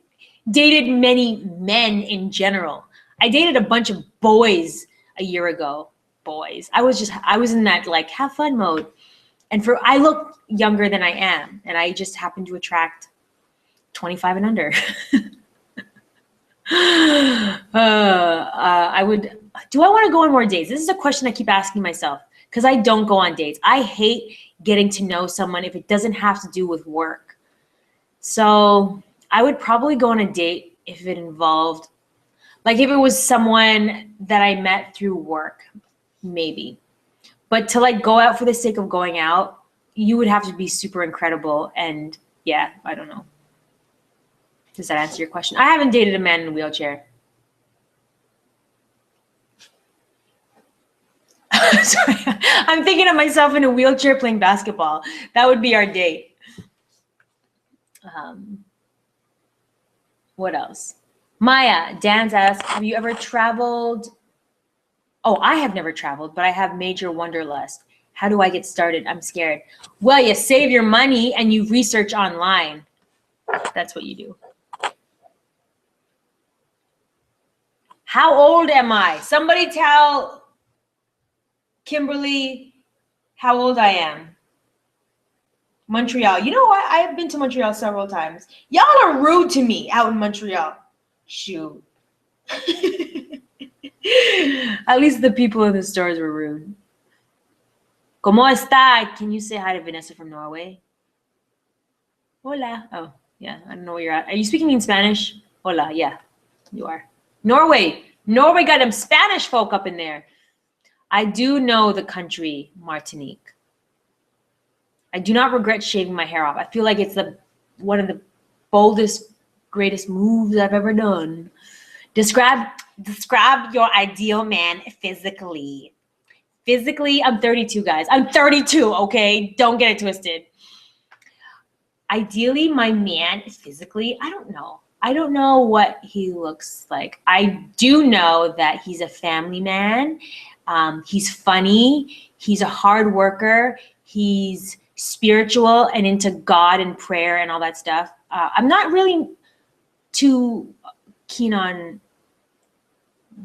dated many men in general. I dated a bunch of boys a year ago. Boys. I was in that like have fun mode. And I look younger than I am, and I just happen to attract 25 and under. Do I want to go on more dates? This is a question I keep asking myself because I don't go on dates. I hate getting to know someone if it doesn't have to do with work. So I would probably go on a date if it involved, like if it was someone that I met through work, maybe. But to like go out for the sake of going out, you would have to be super incredible. And yeah, I don't know. Does that answer your question? I haven't dated a man in a wheelchair. Sorry, I'm thinking of myself in a wheelchair playing basketball. That would be our date. What else? Maya, Dan's asked, have you ever traveled? Oh, I have never traveled, but I have major wanderlust. How do I get started? I'm scared. Well, you save your money and you research online. That's what you do. How old am I? Somebody tell Kimberly how old I am. Montreal. You know what? I've been to Montreal several times. Y'all are rude to me out in Montreal. Shoot. At least the people in the stores were rude. ¿Cómo está? Can you say hi to Vanessa from Norway? Hola. Oh, yeah. I don't know where you're at. Are you speaking in Spanish? Hola. Yeah, you are. Norway. Norway got them Spanish folk up in there. I do know the country, Martinique. I do not regret shaving my hair off. I feel like it's one of the boldest, greatest moves I've ever done. Describe your ideal man physically. Physically, I'm 32, guys. I'm 32, okay? Don't get it twisted. Ideally, my man physically, I don't know. I don't know what he looks like. I do know that he's a family man. He's funny. He's a hard worker. He's spiritual and into God and prayer and all that stuff. I'm not really too keen on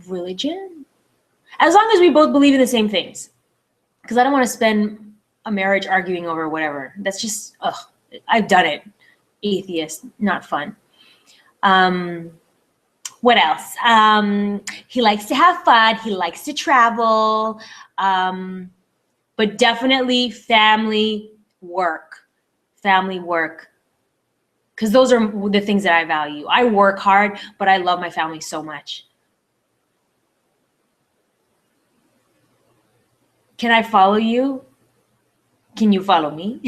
religion, as long as we both believe in the same things, because I don't want to spend a marriage arguing over whatever. That's just, I've done it. Atheist, not fun. What else? He likes to have fun. He likes to travel, but definitely family work, because those are the things that I value. I work hard, but I love my family so much. Can I follow you? Can you follow me?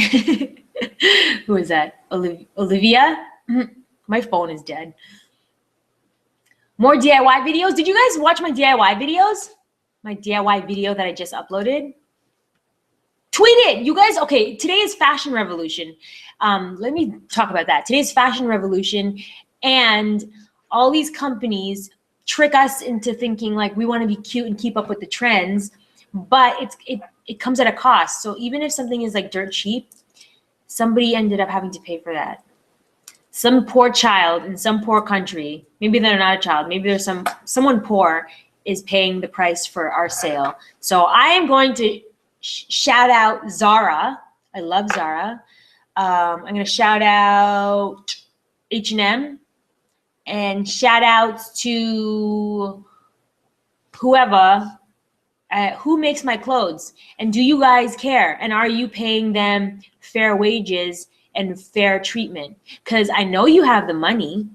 Who is that? Olivia? My phone is dead. More DIY videos. Did you guys watch my DIY videos? My DIY video that I just uploaded? Tweet it, you guys. Okay, today is Fashion Revolution. Let me talk about that. Today's Fashion Revolution, and all these companies trick us into thinking like we want to be cute and keep up with the trends, but it comes at a cost. So even if something is like dirt cheap, somebody ended up having to pay for that. Some poor child in some poor country, maybe they're not a child, maybe there's someone poor is paying the price for our sale. So I am going to shout out Zara. I love Zara. I'm going to shout out H&M and shout outs to whoever who makes my clothes? And do you guys care? And are you paying them fair wages and fair treatment? Because I know you have the money.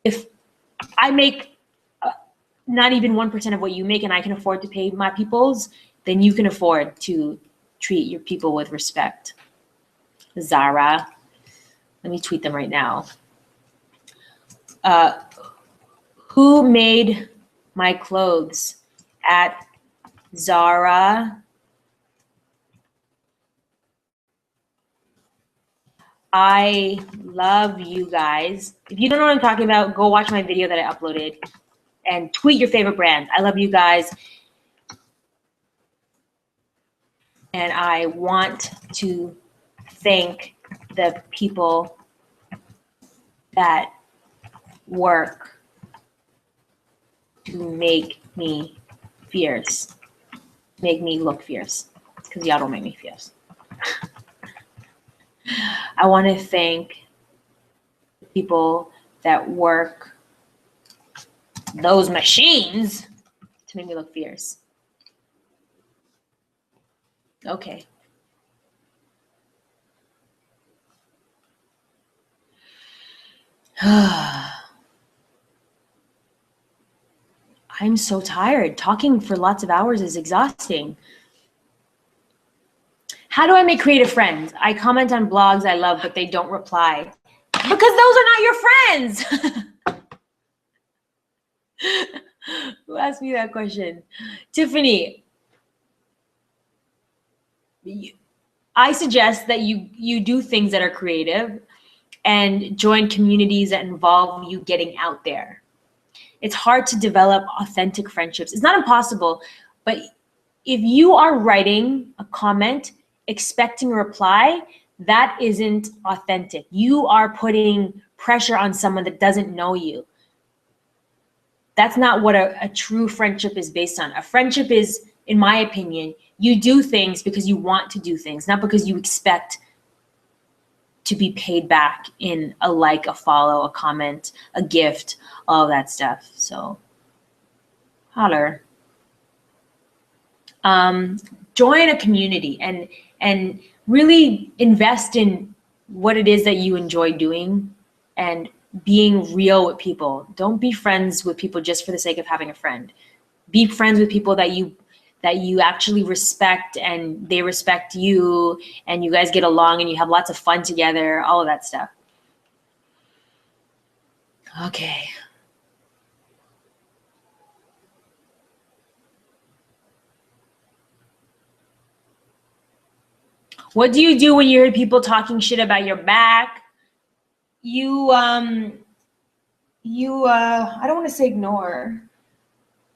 If I make not even 1% of what you make and I can afford to pay my peoples, then you can afford to treat your people with respect. Zara. Let me tweet them right now. Who made my clothes? At Zara. I love you guys. If you don't know what I'm talking about, go watch my video that I uploaded and tweet your favorite brand. I love you guys. And I want to thank the people that work to make me fierce, make me look fierce, because y'all don't make me fierce. I want to thank the people that work those machines to make me look fierce. Okay. I'm so tired. Talking for lots of hours is exhausting. How do I make creative friends? I comment on blogs I love, but they don't reply. Because those are not your friends. Who asked me that question? Tiffany, I suggest that you do things that are creative and join communities that involve you getting out there. It's hard to develop authentic friendships. It's not impossible, but if you are writing a comment expecting a reply, that isn't authentic. You are putting pressure on someone that doesn't know you. That's not what a true friendship is based on. A friendship is, in my opinion, you do things because you want to do things, not because you expect to be paid back in a like, a follow, a comment, a gift, all that stuff. So holler. Join a community and really invest in what it is that you enjoy doing and being real with people. Don't be friends with people just for the sake of having a friend. Be friends with people that you actually respect and they respect you and you guys get along and you have lots of fun together, all of that stuff. Okay. What do you do when you hear people talking shit about your back? I don't want to say ignore.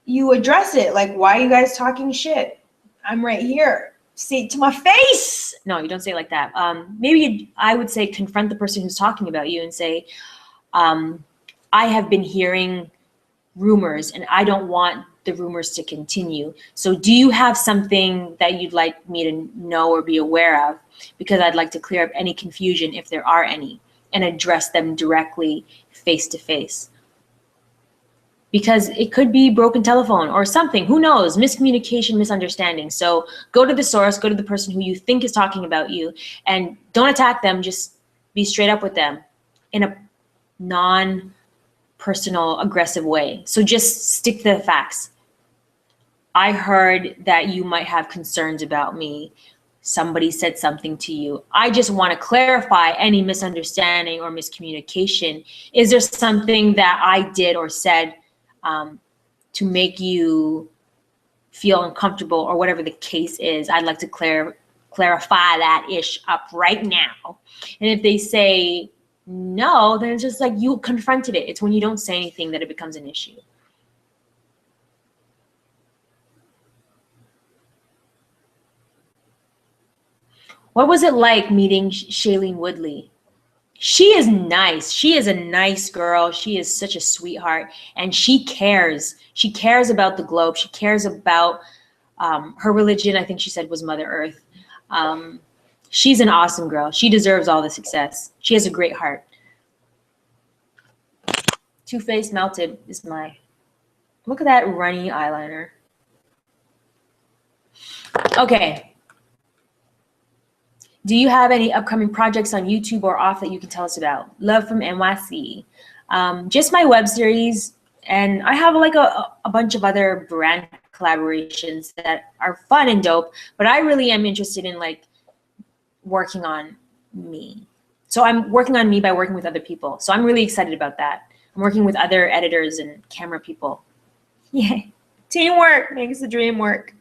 You address it. Like, why are you guys talking shit? I'm right here. Say it to my face. No, you don't say it like that. Maybe I would say confront the person who's talking about you and say, I have been hearing rumors and I don't want the rumors to continue. So do you have something that you'd like me to know or be aware of? Because I'd like to clear up any confusion if there are any and address them directly face to face. Because it could be broken telephone or something, who knows, miscommunication, misunderstanding. So go to the source, go to the person who you think is talking about you and don't attack them, just be straight up with them in a non-personal, aggressive way. So just stick to the facts. I heard that you might have concerns about me. Somebody said something to you. I just want to clarify any misunderstanding or miscommunication. Is there something that I did or said to make you feel uncomfortable or whatever the case is? I'd like to clarify that ish up right now. And if they say no, then it's just like you confronted it. It's when you don't say anything that it becomes an issue. What was it like meeting Shailene Woodley? She is nice. She is a nice girl. She is such a sweetheart and she cares. She cares about the globe. She cares about her religion. I think she said was Mother Earth. She's an awesome girl. She deserves all the success. She has a great heart. Too Faced Melted is my, look at that runny eyeliner. Okay. Do you have any upcoming projects on YouTube or off that you can tell us about? Love from NYC. Just my web series, and I have like a bunch of other brand collaborations that are fun and dope, but I really am interested in like working on me. So I'm working on me by working with other people. So I'm really excited about that. I'm working with other editors and camera people. Yeah, teamwork makes the dream work.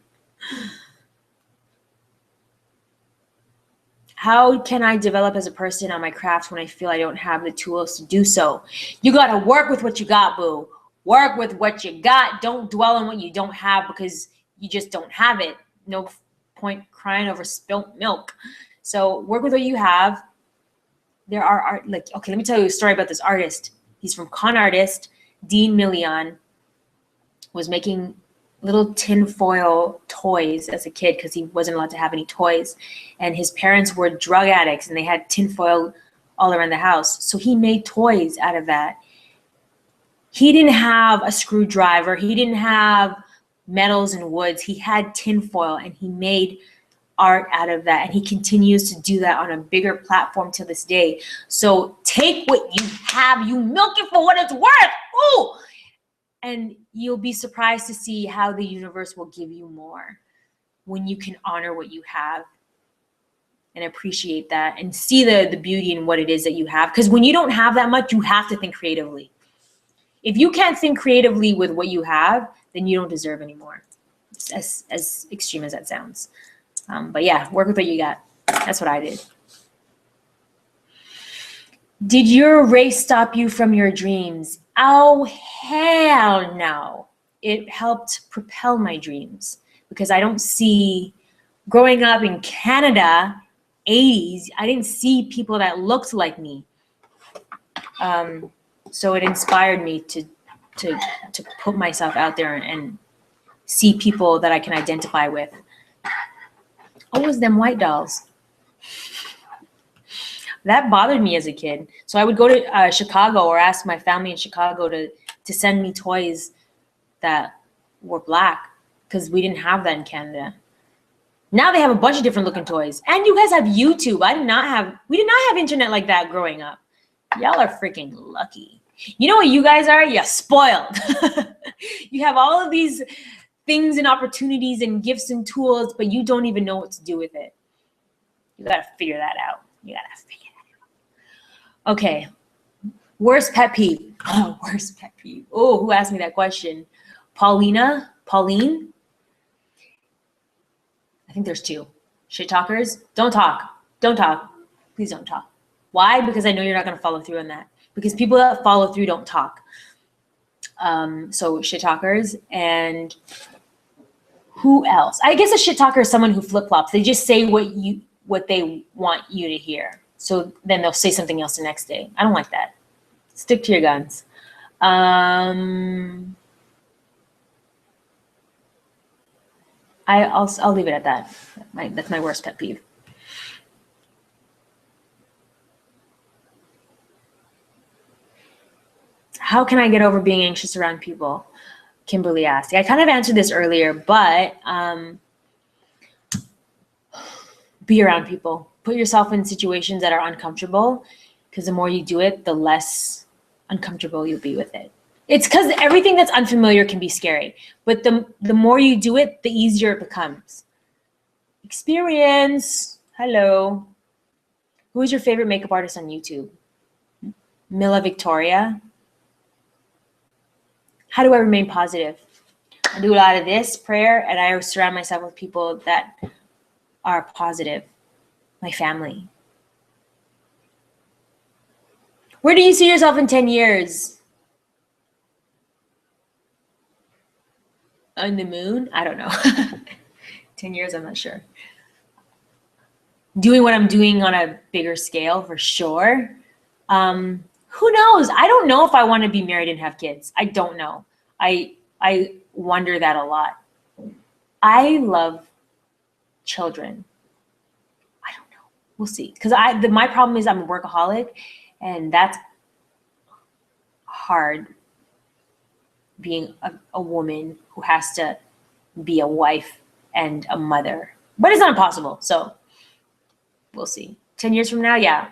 How can I develop as a person on my craft when I feel I don't have the tools to do so? You got to work with what you got, boo. Work with what you got. Don't dwell on what you don't have because you just don't have it. No point crying over spilt milk. So work with what you have. There are art, like, okay, let me tell you a story about this artist. He's from Con Artist. Dean Million was making little tinfoil toys as a kid because he wasn't allowed to have any toys. And his parents were drug addicts and they had tinfoil all around the house. So he made toys out of that. He didn't have a screwdriver. He didn't have metals and woods. He had tinfoil and he made art out of that. And he continues to do that on a bigger platform to this day. So take what you have, you milk it for what it's worth. Ooh! And you'll be surprised to see how the universe will give you more when you can honor what you have and appreciate that and see the beauty in what it is that you have. Because when you don't have that much, you have to think creatively. If you can't think creatively with what you have, then you don't deserve any more, as extreme as that sounds. But yeah, work with what you got. That's what I did. Did your race stop you from your dreams? Oh, hell no. It helped propel my dreams because I don't see, growing up in Canada, 80s, I didn't see people that looked like me. So it inspired me to put myself out there and see people that I can identify with. Oh, it was them white dolls. That bothered me as a kid. So I would go to Chicago or ask my family in Chicago to send me toys that were black because we didn't have that in Canada. Now they have a bunch of different looking toys. And you guys have YouTube. We did not have internet like that growing up. Y'all are freaking lucky. You know what you guys are? You're spoiled. You have all of these things and opportunities and gifts and tools, but you don't even know what to do with it. You got to figure that out. Okay. Worst pet peeve. Oh, worst pet peeve. Oh, who asked me that question? Pauline? I think there's two. Shit talkers. Don't talk. Please don't talk. Why? Because I know you're not going to follow through on that. Because people that follow through don't talk. So shit talkers. And who else? I guess a shit talker is someone who flip-flops. They just say what they want you to hear. So then they'll say something else the next day. I don't like that. Stick to your guns. I'll leave it at that. That's my worst pet peeve. How can I get over being anxious around people? Kimberly asked. I kind of answered this earlier, but be around people. Put yourself in situations that are uncomfortable, because the more you do it, the less uncomfortable you'll be with it. It's because everything that's unfamiliar can be scary, but the more you do it, the easier it becomes. Experience. Hello. Who is your favorite makeup artist on YouTube? Mila Victoria. How do I remain positive? I do a lot of this, prayer, and I surround myself with people that are positive. My family. Where do you see yourself in 10 years? On the moon? I don't know. 10 years, I'm not sure. Doing what I'm doing on a bigger scale, for sure. Who knows? I don't know if I want to be married and have kids. I don't know. I wonder that a lot. I love children. I don't know. We'll see. Because my problem is I'm a workaholic, and that's hard being a woman who has to be a wife and a mother But it's not impossible. So we'll see. 10 years from now, yeah.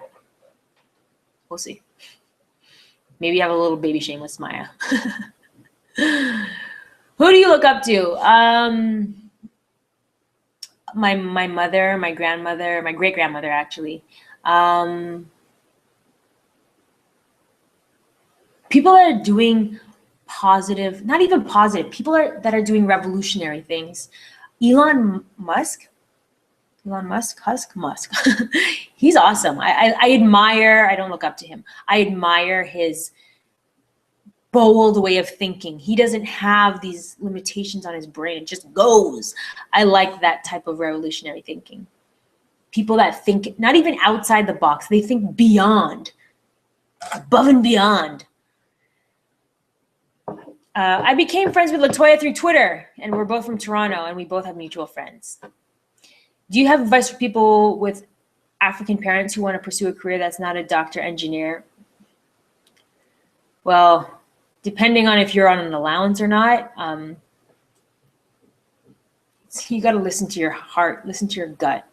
We'll see. Maybe have a little baby shameless Maya. Who do you look up to? My mother, my grandmother, my great grandmother, actually. People that are doing positive, not even positive, people that are doing revolutionary things. Elon Musk. He's awesome. I admire, I don't look up to him. I admire his bold way of thinking. He doesn't have these limitations on his brain. It just goes. I like that type of revolutionary thinking. People that think not even outside the box, they think beyond, above and beyond. I became friends with Latoya through Twitter, and we're both from Toronto, and we both have mutual friends. Do you have advice for people with African parents who want to pursue a career that's not a doctor, engineer? Well, depending on if you're on an allowance or not, you got to listen to your heart, listen to your gut.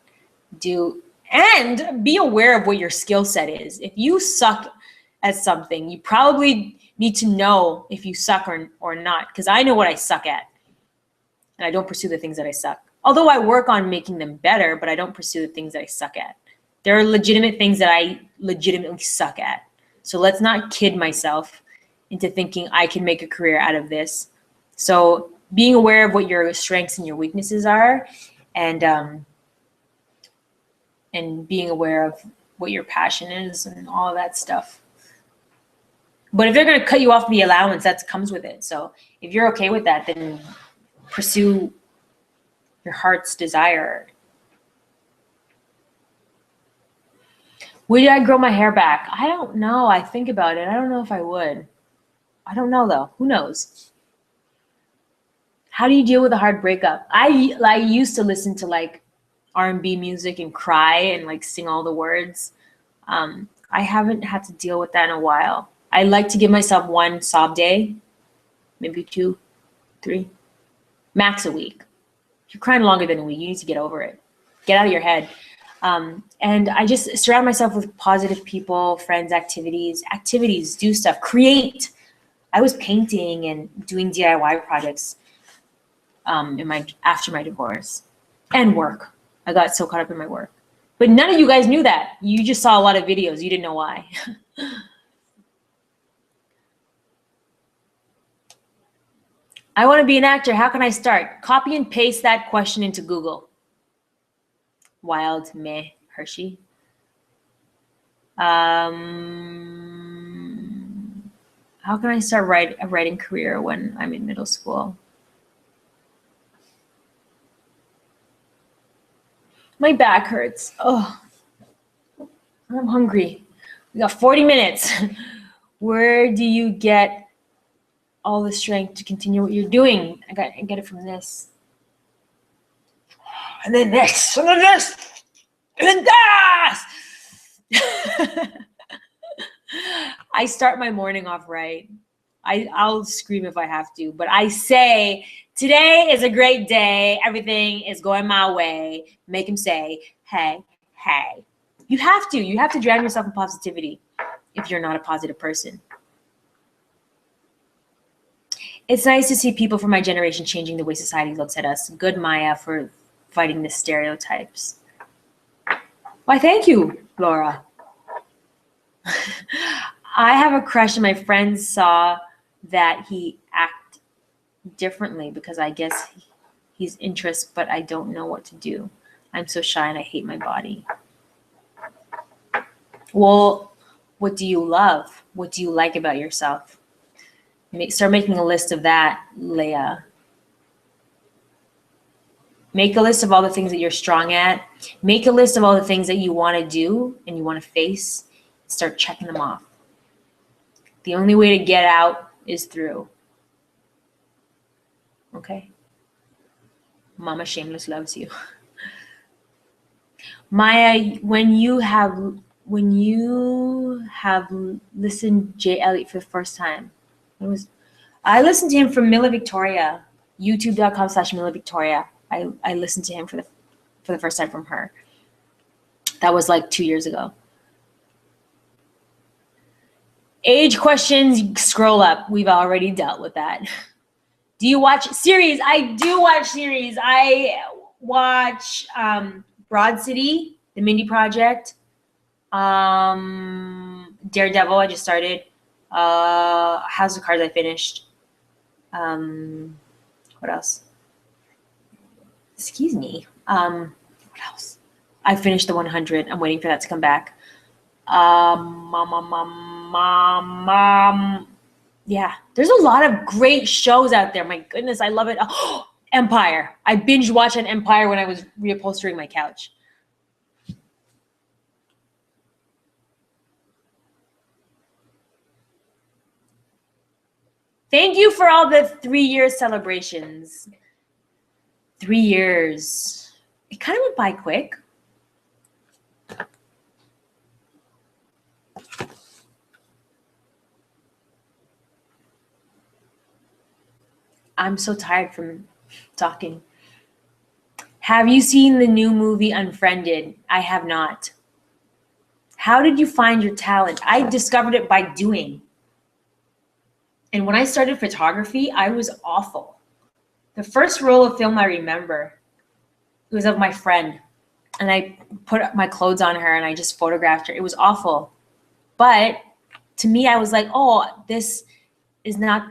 And be aware of what your skill set is. If you suck at something, you probably need to know if you suck or not, because I know what I suck at, and I don't pursue the things that I suck. Although I work on making them better, but I don't pursue the things that I suck at. There are legitimate things that I legitimately suck at. So let's not kid myself into thinking I can make a career out of this. So being aware of what your strengths and your weaknesses are, and being aware of what your passion is and all of that stuff. But if they're going to cut you off the allowance, that comes with it. So if you're okay with that, then pursue your heart's desire. Would I grow my hair back? I don't know. I think about it. I don't know if I would. I don't know though. Who knows? How do you deal with a hard breakup? I used to listen to like R&B music and cry and like sing all the words. I haven't had to deal with that in a while. I like to give myself one sob day, maybe 2, 3, max a week. If you're crying longer than a week, you need to get over it. Get out of your head. And I just surround myself with positive people, friends, activities, do stuff, create. I was painting and doing DIY projects after my divorce, and work. I got so caught up in my work. But none of you guys knew that. You just saw a lot of videos. You didn't know why. I want to be an actor. How can I start? Copy and paste that question into Google. Wild meh Hershey. How can I start a writing career when I'm in middle school? My back hurts. Oh, I'm hungry. We got 40 minutes. Where do you get all the strength to continue what you're doing? I get it from this. And then this, and then this, and then this. I start my morning off right. I'll scream if I have to, but I say, today is a great day. Everything is going my way. Make him say, hey, hey. You have to drown yourself in positivity if you're not a positive person. It's nice to see people from my generation changing the way society looks at us. Good, Maya, for fighting the stereotypes. Why, thank you, Laura. I have a crush, and my friends saw that he act differently because I guess he's interest, but I don't know what to do. I'm so shy and I hate my body. Well, what do you love? What do you like about yourself? Start making a list of that, Leah. Make a list of all the things that you're strong at. Make a list of all the things that you want to do and you want to face. Start checking them off. The only way to get out is through. Okay? Mama Shameless loves you. Maya, when you have listened Jay Elliott for the first time, I listened to him from Mila Victoria, youtube.com/Mila Victoria. I listened to him for for the first time from her. That was like 2 years ago. Age questions, scroll up. We've already dealt with that. Do you watch series? I do watch series. I watch Broad City, The Mindy Project, Daredevil, I just started. House of Cards, I finished. What else? Excuse me. What else? I finished the 100. I'm waiting for that to come back. Yeah, there's a lot of great shows out there. My goodness, I love it. Oh, Empire. I binge watched on Empire when I was reupholstering my couch. Thank you for all the 3-year celebrations. 3 years. It kind of went by quick. I'm so tired from talking. Have you seen the new movie Unfriended? I have not. How did you find your talent? I discovered it by doing. And when I started photography, I was awful. The first roll of film I remember, it was of my friend. And I put my clothes on her and I just photographed her. It was awful. But to me, I was like, oh, this is not,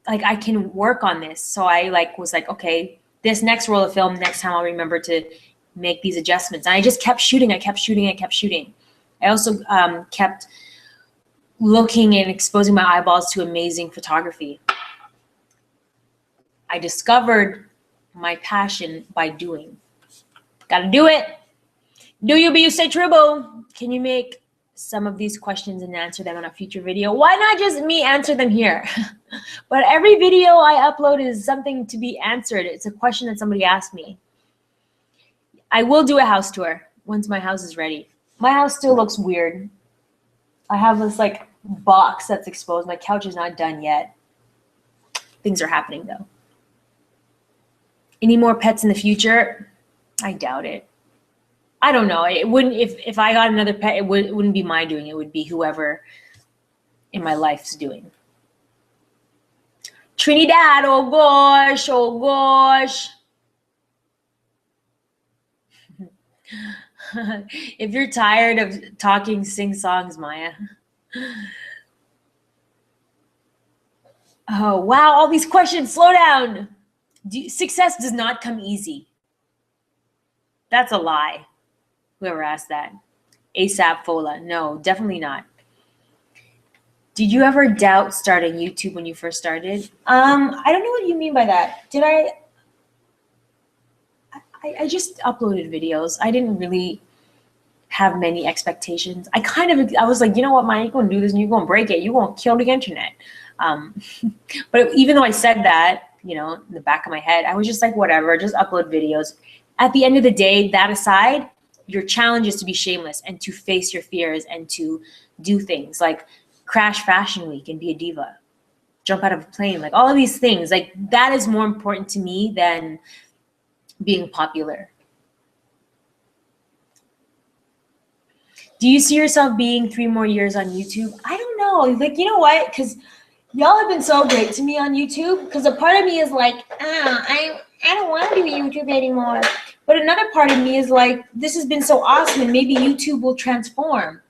like, I can work on this. So I was like, okay, this next roll of film, next time I'll remember to make these adjustments. And I just kept shooting. I kept shooting. I also kept looking and exposing my eyeballs to amazing photography. I discovered my passion by doing. Gotta do it. Do you be you, stay true. Can you make some of these questions and answer them on a future video? Why not just me answer them here? But every video I upload is something to be answered. It's a question that somebody asked me. I will do a house tour once my house is ready. My house still looks weird. I have this like box that's exposed. My couch is not done yet. Things are happening though. Any more pets in the future? I doubt it. I don't know. It wouldn't, if I got another pet, it wouldn't be my doing. It would be whoever in my life's doing. Trinidad, oh gosh, oh gosh. If you're tired of talking, sing songs, Maya. Oh, wow, all these questions, slow down. Success does not come easy. That's a lie. Whoever asked that. ASAP Fola. No, definitely not. Did you ever doubt starting YouTube when you first started? I don't know what you mean by that. Did I just uploaded videos. I didn't really have many expectations. I was like, you know what, Maya, you're going to do this and you're going to break it. You're going to kill the internet. But even though I said that, you know, in the back of my head, I was just like, whatever, just upload videos. At the end of the day, that aside, your challenge is to be shameless and to face your fears and to do things like crash Fashion Week and be a diva, jump out of a plane, like all of these things. Like that is more important to me than being popular. Do you see yourself being 3 more years on YouTube? I don't know. Like, you know what? Because y'all have been so great to me on YouTube. Because a part of me is like, I don't want to do YouTube anymore. But another part of me is like, this has been so awesome and maybe YouTube will transform.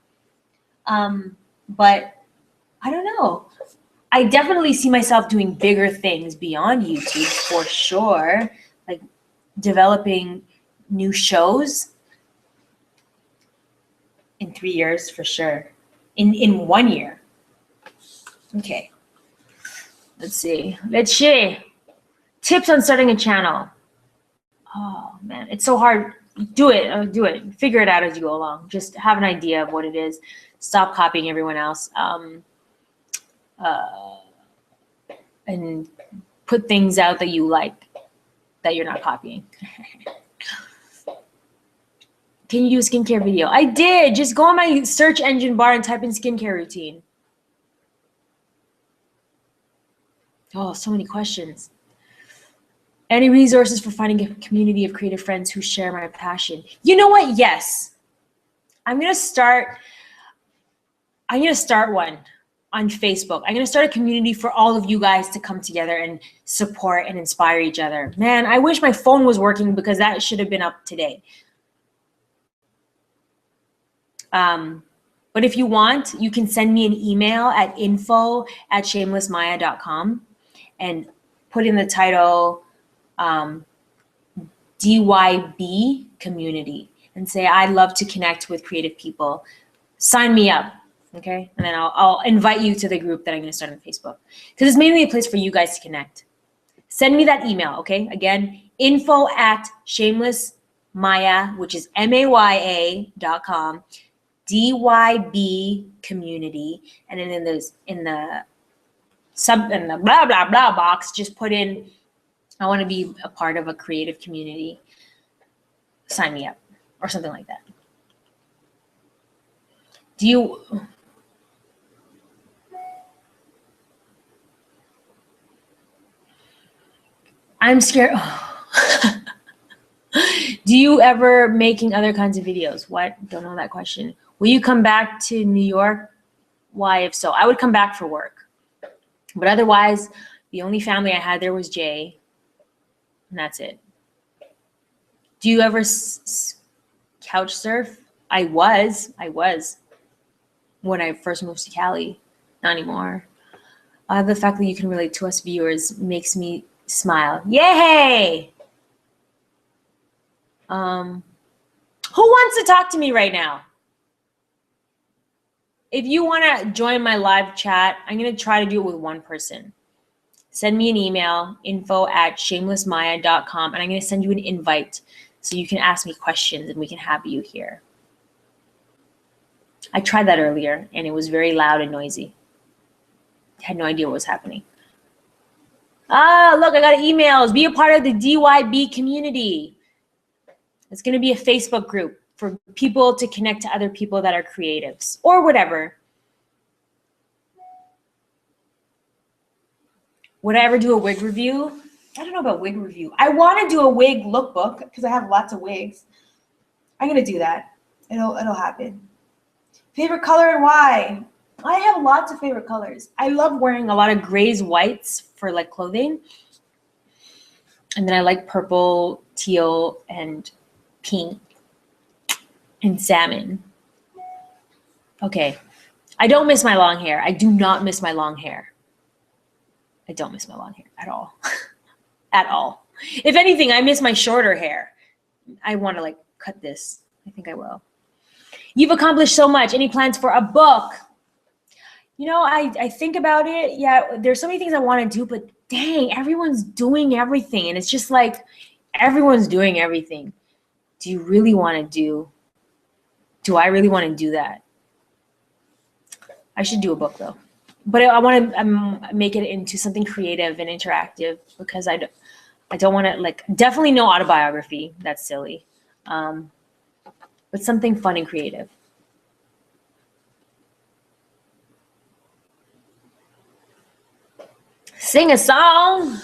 But I don't know. I definitely see myself doing bigger things beyond YouTube for sure. Like developing new shows in 3 years for sure. In 1 year. Okay. Let's see. Let's see. Tips on starting a channel. Oh man, it's so hard. Do it. Do it. Figure it out as you go along. Just have an idea of what it is. Stop copying everyone else. And put things out that you like, that you're not copying. Can you do a skincare video? I did. Just go on my search engine bar and type in skincare routine. Oh, so many questions. Any resources for finding a community of creative friends who share my passion? You know what? Yes. I'm gonna start one on Facebook. I'm gonna start a community for all of you guys to come together and support and inspire each other. Man, I wish my phone was working because that should have been up today. But if you want, you can send me an email at info@shamelessmaya.com and put in the title DYB community and say, I'd love to connect with creative people. Sign me up, okay? And then I'll invite you to the group that I'm gonna start on Facebook because it's mainly a place for you guys to connect. Send me that email, okay? Again, info@shamelessmaya, which is MAYA.com. DYB community, and then in the blah blah blah box, just put in, I want to be a part of a creative community. Sign me up, or something like that. I'm scared. Do you ever making other kinds of videos? What? Don't know that question. Will you come back to New York? Why, if so? I would come back for work. But otherwise, the only family I had there was Jay. And that's it. Do you ever couch surf? I was. When I first moved to Cali. Not anymore. The fact that you can relate to us viewers makes me smile. Yay! Who wants to talk to me right now? If you want to join my live chat, I'm going to try to do it with one person. Send me an email, info@shamelessmaya.com, and I'm going to send you an invite so you can ask me questions and we can have you here. I tried that earlier, and it was very loud and noisy. I had no idea what was happening. Ah, look, I got emails. Be a part of the DYB community. It's going to be a Facebook group for people to connect to other people that are creatives or whatever. Would I ever do a wig review? I don't know about wig review. I want to do a wig lookbook because I have lots of wigs. I'm going to do that. It'll happen. Favorite color and why? I have lots of favorite colors. I love wearing a lot of grays, whites for like clothing. And then I like purple, teal, and pink. And salmon. Okay. I don't miss my long hair. I do not miss my long hair. I don't miss my long hair at all. At all. If anything, I miss my shorter hair. I want to like cut this. I think I will. You've accomplished so much. Any plans for a book? You know, I think about it. Yeah, there's so many things I want to do, but dang, everyone's doing everything. And it's just like, everyone's doing everything. Do you really want to do I really want to do that? I should do a book though, but I want to make it into something creative and interactive because I don't want to like, definitely no autobiography. That's silly. But something fun and creative. Sing a song.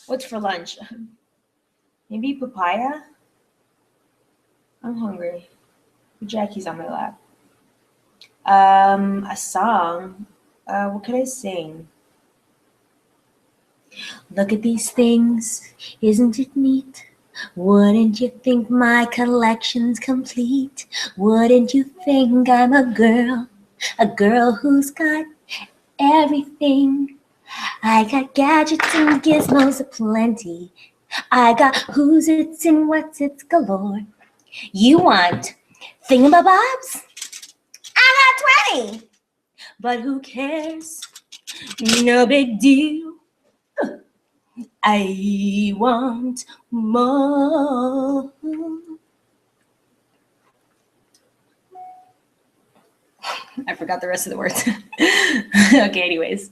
What's for lunch? Maybe papaya? I'm hungry. Jackie's on my lap. A song. What could I sing? Look at these things. Isn't it neat? Wouldn't you think my collection's complete? Wouldn't you think I'm a girl who's got everything? I got gadgets and gizmos aplenty. I got who's its and what's its galore. You want thingamabobs? I got 20. But who cares? No big deal. I want more. I forgot the rest of the words. Okay, anyways.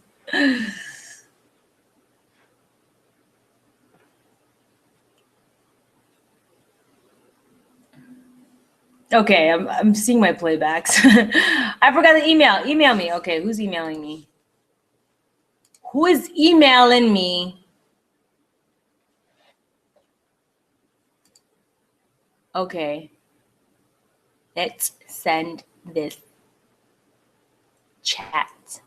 Okay, I'm seeing my playbacks. I forgot the email. Email me. Okay, who's emailing me? Who is emailing me? Okay. Let's send this chat.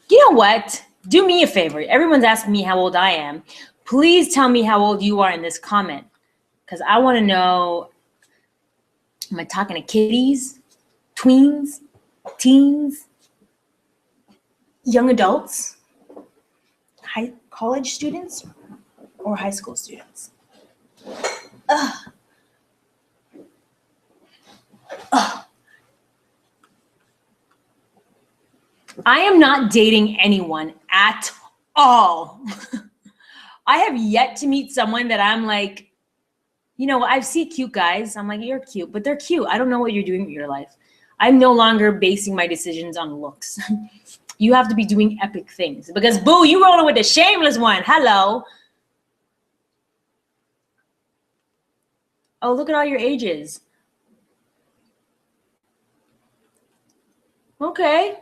You know what? Do me a favor. Everyone's asking me how old I am. Please tell me how old you are in this comment, because I want to know, am I talking to kiddies, tweens, teens, young adults, college students, or high school students? Ugh. Ugh. I am not dating anyone at all. I have yet to meet someone that I'm like, you know, I see cute guys. I'm like, you're cute, but they're cute. I don't know what you're doing with your life. I'm no longer basing my decisions on looks. You have to be doing epic things because, boo, you rolling with the shameless one. Hello. Oh, look at all your ages. Okay.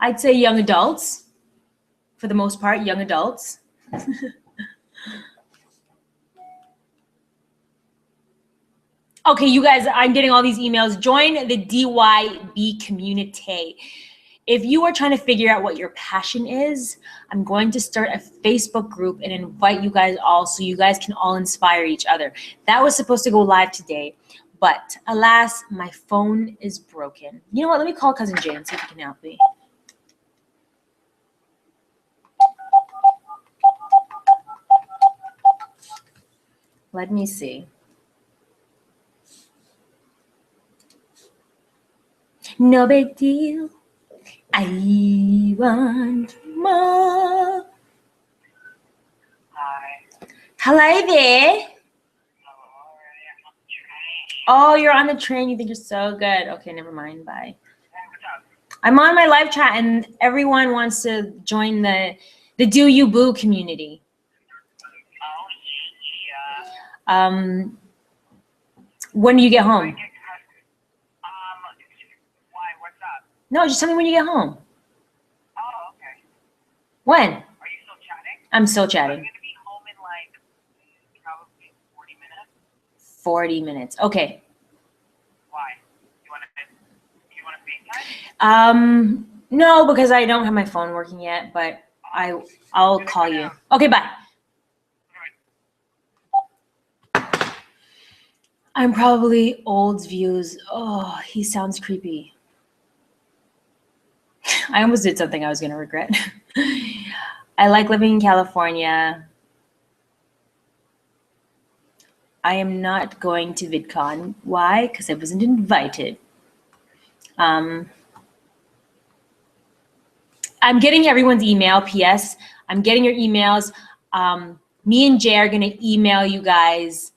I'd say young adults. For the most part, young adults. Okay, you guys, I'm getting all these emails. Join the DYB community. If you are trying to figure out what your passion is, I'm going to start a Facebook group and invite you guys all so you guys can all inspire each other. That was supposed to go live today, but alas, my phone is broken. You know what? Let me call Cousin Jay and see if he can help me. Let me see. No big deal. I want more. Hi. Hello there. Oh, you're on the train. You think you're so good. Okay, never mind. Bye. I'm on my live chat and everyone wants to join the Do You Boo community. Oh, yeah. When do you get home? Why? What's up? No, just tell me when you get home. Oh, okay. When? Are you still chatting? I'm still I'm chatting. going to be home in like probably 40 minutes. 40 minutes. Okay. Why? You want to FaceTime? No, because I don't have my phone working yet, but I'll call you. Okay, bye. I'm probably old views. Oh, he sounds creepy. I almost did something I was going to regret. I like living in California. I am not going to VidCon. Why? Because I wasn't invited. I'm getting everyone's email. P.S. I'm getting your emails. Me and Jay are going to email you guys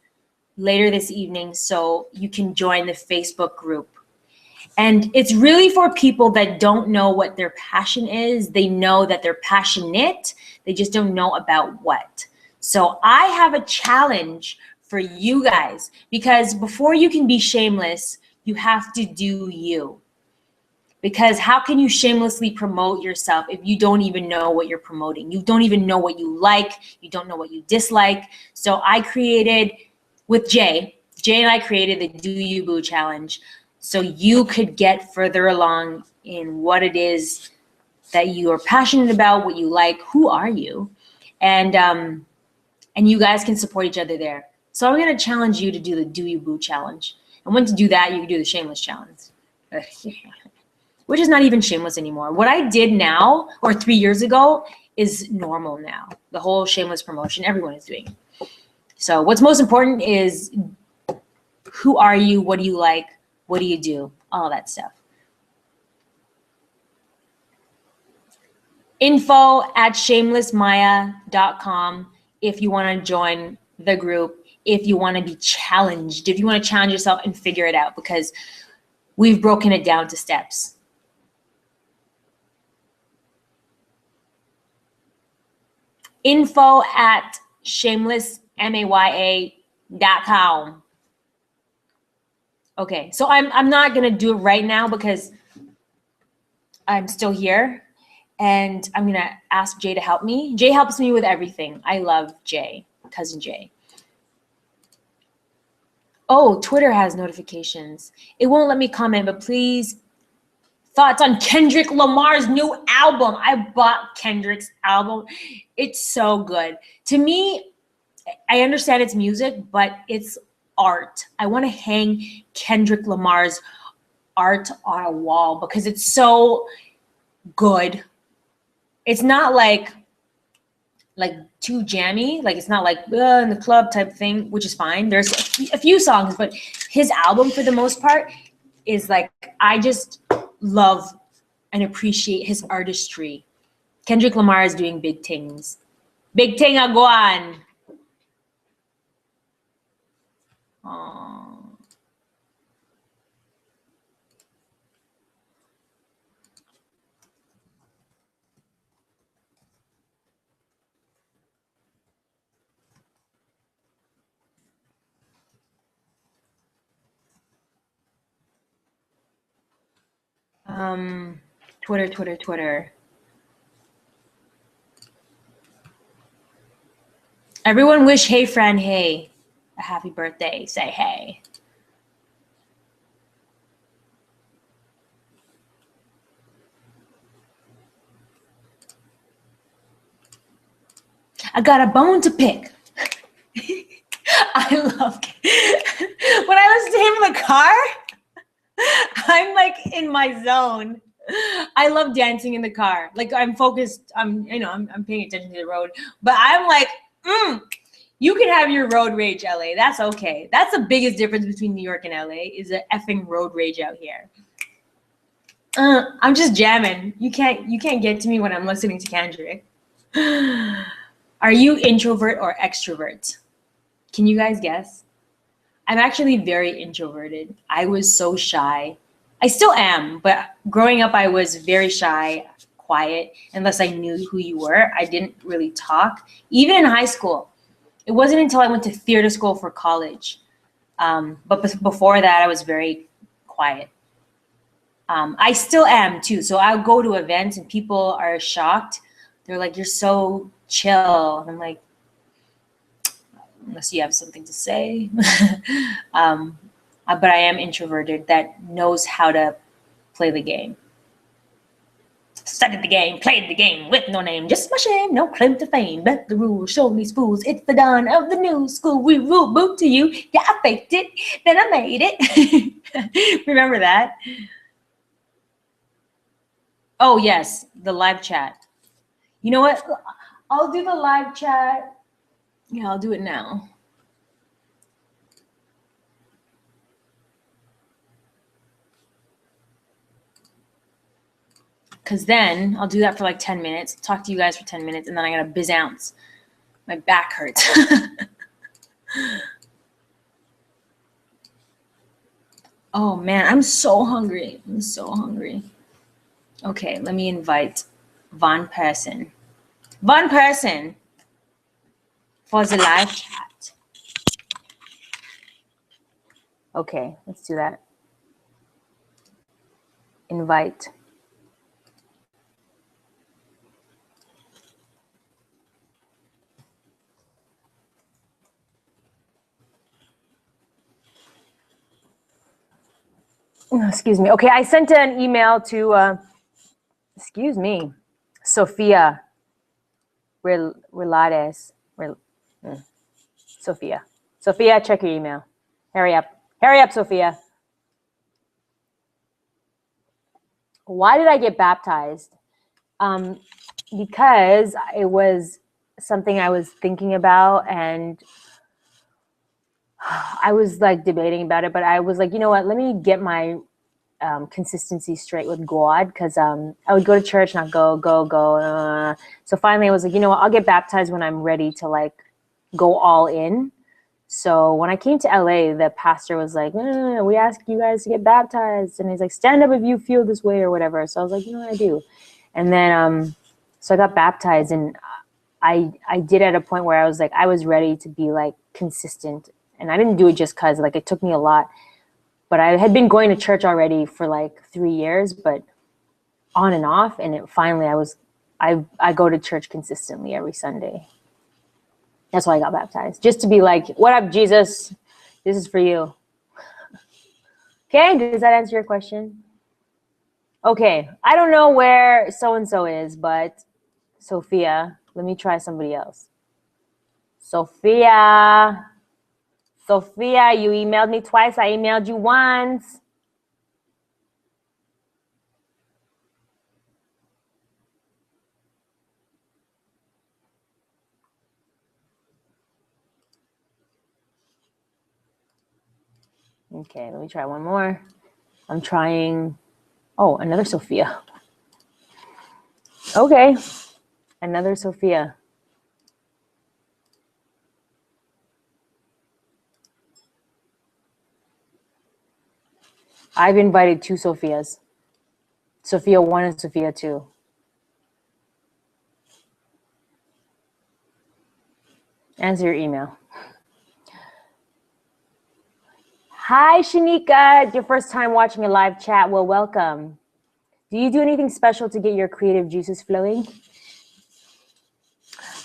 later this evening so you can join the Facebook group. And it's really for people that don't know what their passion is. They know that they're passionate. They just don't know about what. So I have a challenge for you guys because before you can be shameless, you have to do you. Because how can you shamelessly promote yourself if you don't even know what you're promoting? You don't even know what you like. You don't know what you dislike. So I created with Jay and I created the Do You Boo challenge so you could get further along in what it is that you are passionate about, what you like, who are you, and you guys can support each other there. So I'm going to challenge you to do the Do You Boo challenge. And when to do that, you can do the shameless challenge. Which is not even shameless anymore. What I did now, or 3 years ago, is normal now. The whole shameless promotion, everyone is doing. So what's most important is who are you, what do you like, what do you do, all that stuff. info@shamelessmaya.com if you want to join the group, if you want to be challenged, if you want to challenge yourself and figure it out, because we've broken it down to steps. info@shamelessmaya.com. Okay, so I'm not gonna do it right now because I'm still here And I'm going to ask Jay to help me. Jay helps me with everything. I love Jay, cousin Jay. Oh, Twitter has notifications. It won't let me comment, but please, thoughts on Kendrick Lamar's new album. I bought Kendrick's album. It's so good. To me, I understand it's music, but it's art. I want to hang Kendrick Lamar's art on a wall because it's so good. It's not like too jammy. Like it's not like in the club type thing, which is fine. There's a few songs, but his album for the most part is like, I just love and appreciate his artistry. Kendrick Lamar is doing big things. Big thing agwan. Twitter. Everyone wish Hey Fran Hey a happy birthday. Say hey. I got a bone to pick. I love when I listen to him in the car, I'm like in my zone. I love dancing in the car. Like I'm focused, I'm paying attention to the road, but I'm like, you can have your road rage, LA. That's okay. That's the biggest difference between New York and LA is the effing road rage out here. I'm just jamming. You can't get to me when I'm listening to Kendrick. Are you introvert or extrovert? Can you guys guess? I'm actually very introverted. I was so shy. I still am, but growing up I was very shy, quiet. Unless I knew who you were, I didn't really talk. Even in high school. It wasn't until I went to theater school for college. But before that, I was very quiet. I still am too. So I'll go to events and people are shocked. They're like, you're so chill. And I'm like, unless you have something to say. But I am introverted that knows how to play the game. Studied the game, played the game with no name, just my shame, no claim to fame. Bet the rules, show these fools, it's the dawn of the new school. We will boot to you. Yeah, I faked it, then I made it. Remember that? Oh yes, the live chat. You know what? I'll do the live chat. Yeah, I'll do it now. Because then I'll do that for like 10 minutes, talk to you guys for 10 minutes, and then I got to biz-ounce. My back hurts. Oh man, I'm so hungry. I'm so hungry. Okay, let me invite Von Person. Von Person for the live chat. Okay, let's do that. Invite. Excuse me. Okay, I sent an email to, excuse me, Sophia Relades. Sophia. Sophia, check your email. Hurry up. Hurry up, Sophia. Why did I get baptized? Because it was something I was thinking about, and I was like debating about it, but I was like, you know what, let me get my consistency straight with God, because I would go to church and I'd go. So finally I was like, you know what, I'll get baptized when I'm ready to like go all in. So when I came to LA, the pastor was like, we ask you guys to get baptized. And he's like, stand up if you feel this way or whatever. So I was like, you know what, I do. And then, so I got baptized, and I did at a point where I was like, I was ready to be like consistent. And I didn't do it just cause like it took me a lot, but I had been going to church already for like 3 years, but on and off. And finally I was I go to church consistently every Sunday. That's why I got baptized. Just to be like, what up, Jesus? This is for you. Okay, does that answer your question? Okay, I don't know where so-and-so is, but Sophia, let me try somebody else. Sophia, you emailed me twice. I emailed you once. Okay, let me try one more. I'm trying, oh, another Sophia. Okay, another Sophia. I've invited two Sophias. Sophia 1 and Sophia 2. Answer your email. Hi, Shanika. It's your first time watching a live chat. Well, welcome. Do you do anything special to get your creative juices flowing?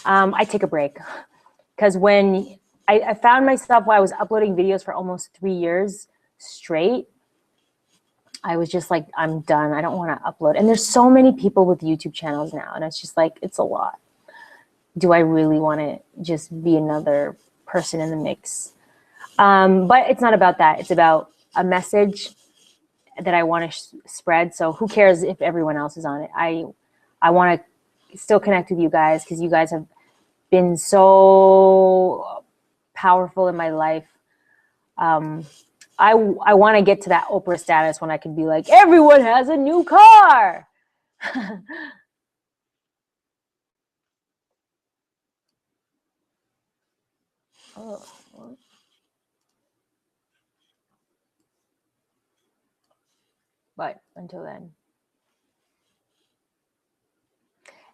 I take a break. Because when I found myself while I was uploading videos for almost 3 years straight, I was just like, I'm done. I don't want to upload. And there's so many people with YouTube channels now. And it's just like, it's a lot. Do I really want to just be another person in the mix? But it's not about that. It's about a message that I want to spread. So who cares if everyone else is on it? I want to still connect with you guys because you guys have been so powerful in my life. I want to get to that Oprah status when I could be like, everyone has a new car. Oh. But until then.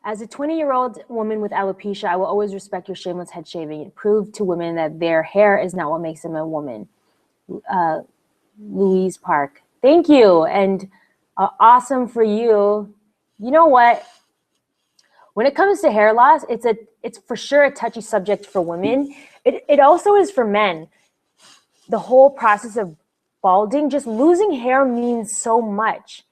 As a 20-year-old woman with alopecia, I will always respect your shameless head shaving. It proved to women that their hair is not what makes them a woman. Louise Park. Thank you. And awesome for you. You know what? When it comes to hair loss, it's for sure a touchy subject for women. It also is for men. The whole process of balding, just losing hair means so much.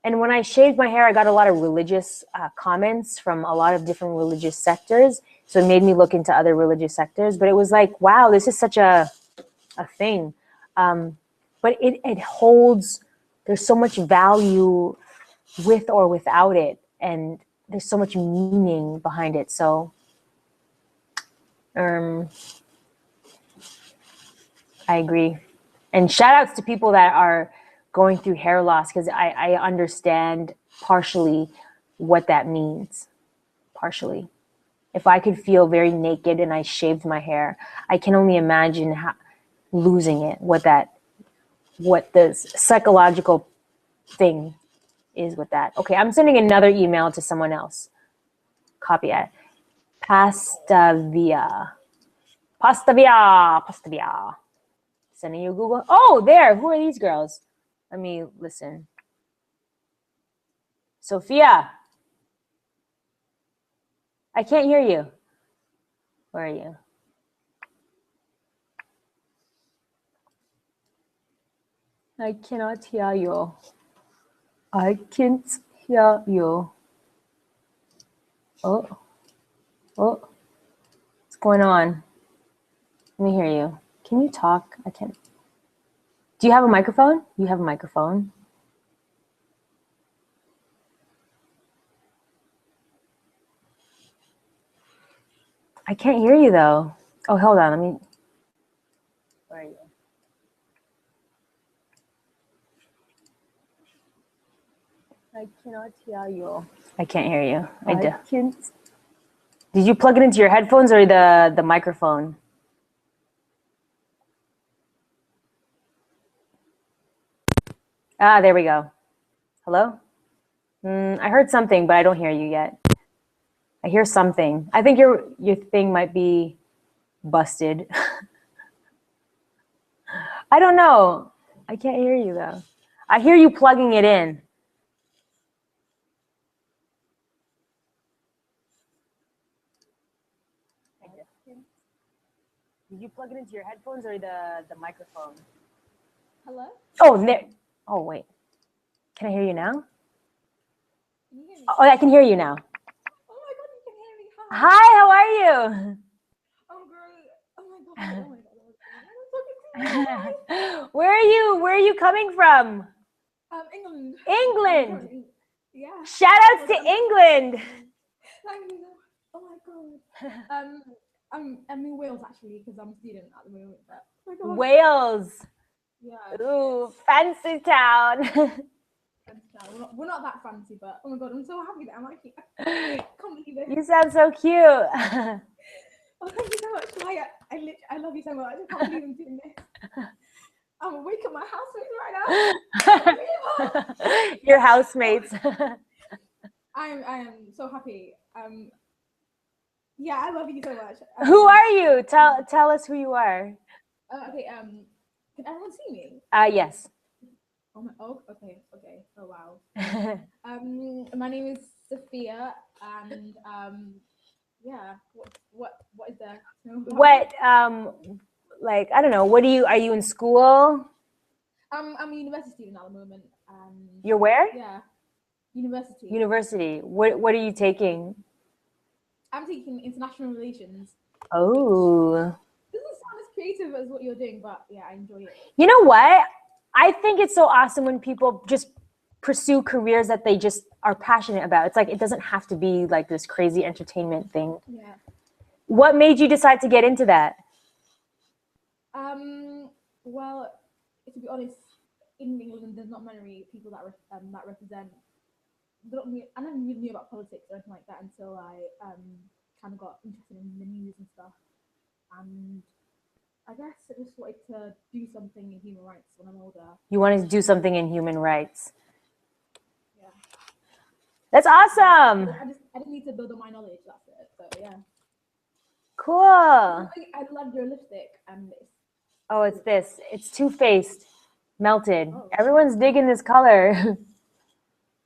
And when I shaved my hair, I got a lot of religious comments from a lot of different religious sectors. So it made me look into other religious sectors. But it was like, wow, this is such a thing. But it holds, there's so much value with or without it. And there's so much meaning behind it. So I agree. And shout outs to people that are going through hair loss, because I understand partially what that means. Partially. If I could feel very naked and I shaved my hair, I can only imagine losing it, what the psychological thing is with that. Okay, I'm sending another email to someone else. Copy it. Pastavia. Sending you Google. Oh, there. Who are these girls? Let me listen. Sophia. I can't hear you. Where are you? I cannot hear you. I can't hear you. Oh. What's going on? Let me hear you. Can you talk? I can't. Do you have a microphone? You have a microphone. I can't hear you though. Oh, hold on. Let me. Where are you? I cannot hear you. I can't hear you. I can't. Did you plug it into your headphones or the microphone? Ah, there we go. Hello? I heard something, but I don't hear you yet. I hear something. I think your thing might be busted. I don't know. I can't hear you though. I hear you plugging it in. Did you plug it into your headphones or the microphone? Hello? Oh, there. Oh, wait. Can I hear you now? Can you hear me? Oh, I can hear you now. Oh my god, you can hear me. Hi. Hi, how are you? I'm great. Oh my god. Oh my god. I'm talking to you. Where are you coming from? England. England. Currently, yeah. Shout outs to England. Thank you. Oh my god. I'm in Wales actually because I'm a student at the moment. But oh my god. Wales. Yeah. Ooh, fancy town. We're not that fancy, but oh my god, I'm so happy that I'm actually. I can't believe it. You sound so cute. Oh, thank you so much, Maya. I love you so much. I can't believe I'm doing this. I'm awake at my housemates right now. Your housemates. I am so happy. Yeah, I love you so much. Who are you? Tell us who you are. Okay. Can everyone see me? Yes. Oh my. Oh, okay. Oh wow. My name is Sophia, and yeah. What is there? What like I don't know. Are you in school? I'm a university student at the moment. You're where? Yeah. University. University. What are you taking? I'm taking international relations. Oh. Doesn't sound as creative as what you're doing, but yeah, I enjoy it. You know what? I think it's so awesome when people just pursue careers that they just are passionate about. It's like it doesn't have to be like this crazy entertainment thing. Yeah. What made you decide to get into that? Well, to be honest, in England, there's not many people that represent. I never really knew about politics or anything like that until I kind of got interested in the news and stuff. And I guess I just wanted to do something in human rights when I'm older. You wanted to do something in human rights. Yeah. That's awesome. I just need to build on my knowledge. That's it. So yeah. Cool. I love your lipstick and this. Oh, it's this. It's Too Faced, melted. Oh. Everyone's digging this color.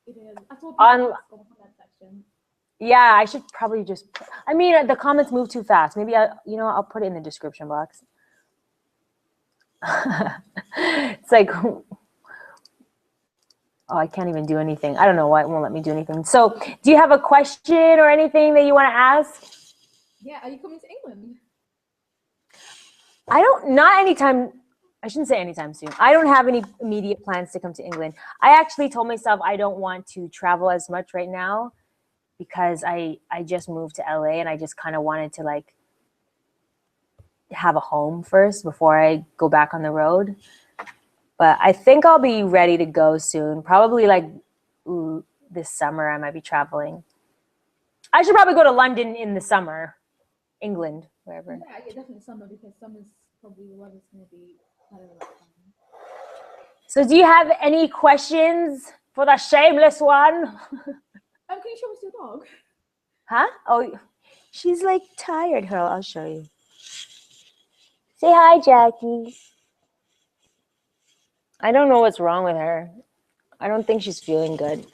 It is. I saw people ask on the comment section. Yeah, I should probably just. I mean, the comments move too fast. Maybe I'll put it in the description box. It's like, oh, I can't even do anything. I don't know why it won't let me do anything. So, do you have a question or anything that you want to ask? Yeah, are you coming to England? Not anytime. I shouldn't say anytime soon. I don't have any immediate plans to come to England. I actually told myself I don't want to travel as much right now because I just moved to LA and I just kind of wanted to like have a home first before I go back on the road. But I think I'll be ready to go soon. Probably like this summer I might be traveling. I should probably go to London in the summer, England, wherever. Yeah, definitely summer because summer's probably the weather's going to be better than that time. So do you have any questions for the shameless one? Can you show us your dog? Huh? Oh, she's like tired. Here, I'll show you. Say hi, Jackie. I don't know what's wrong with her. I don't think she's feeling good.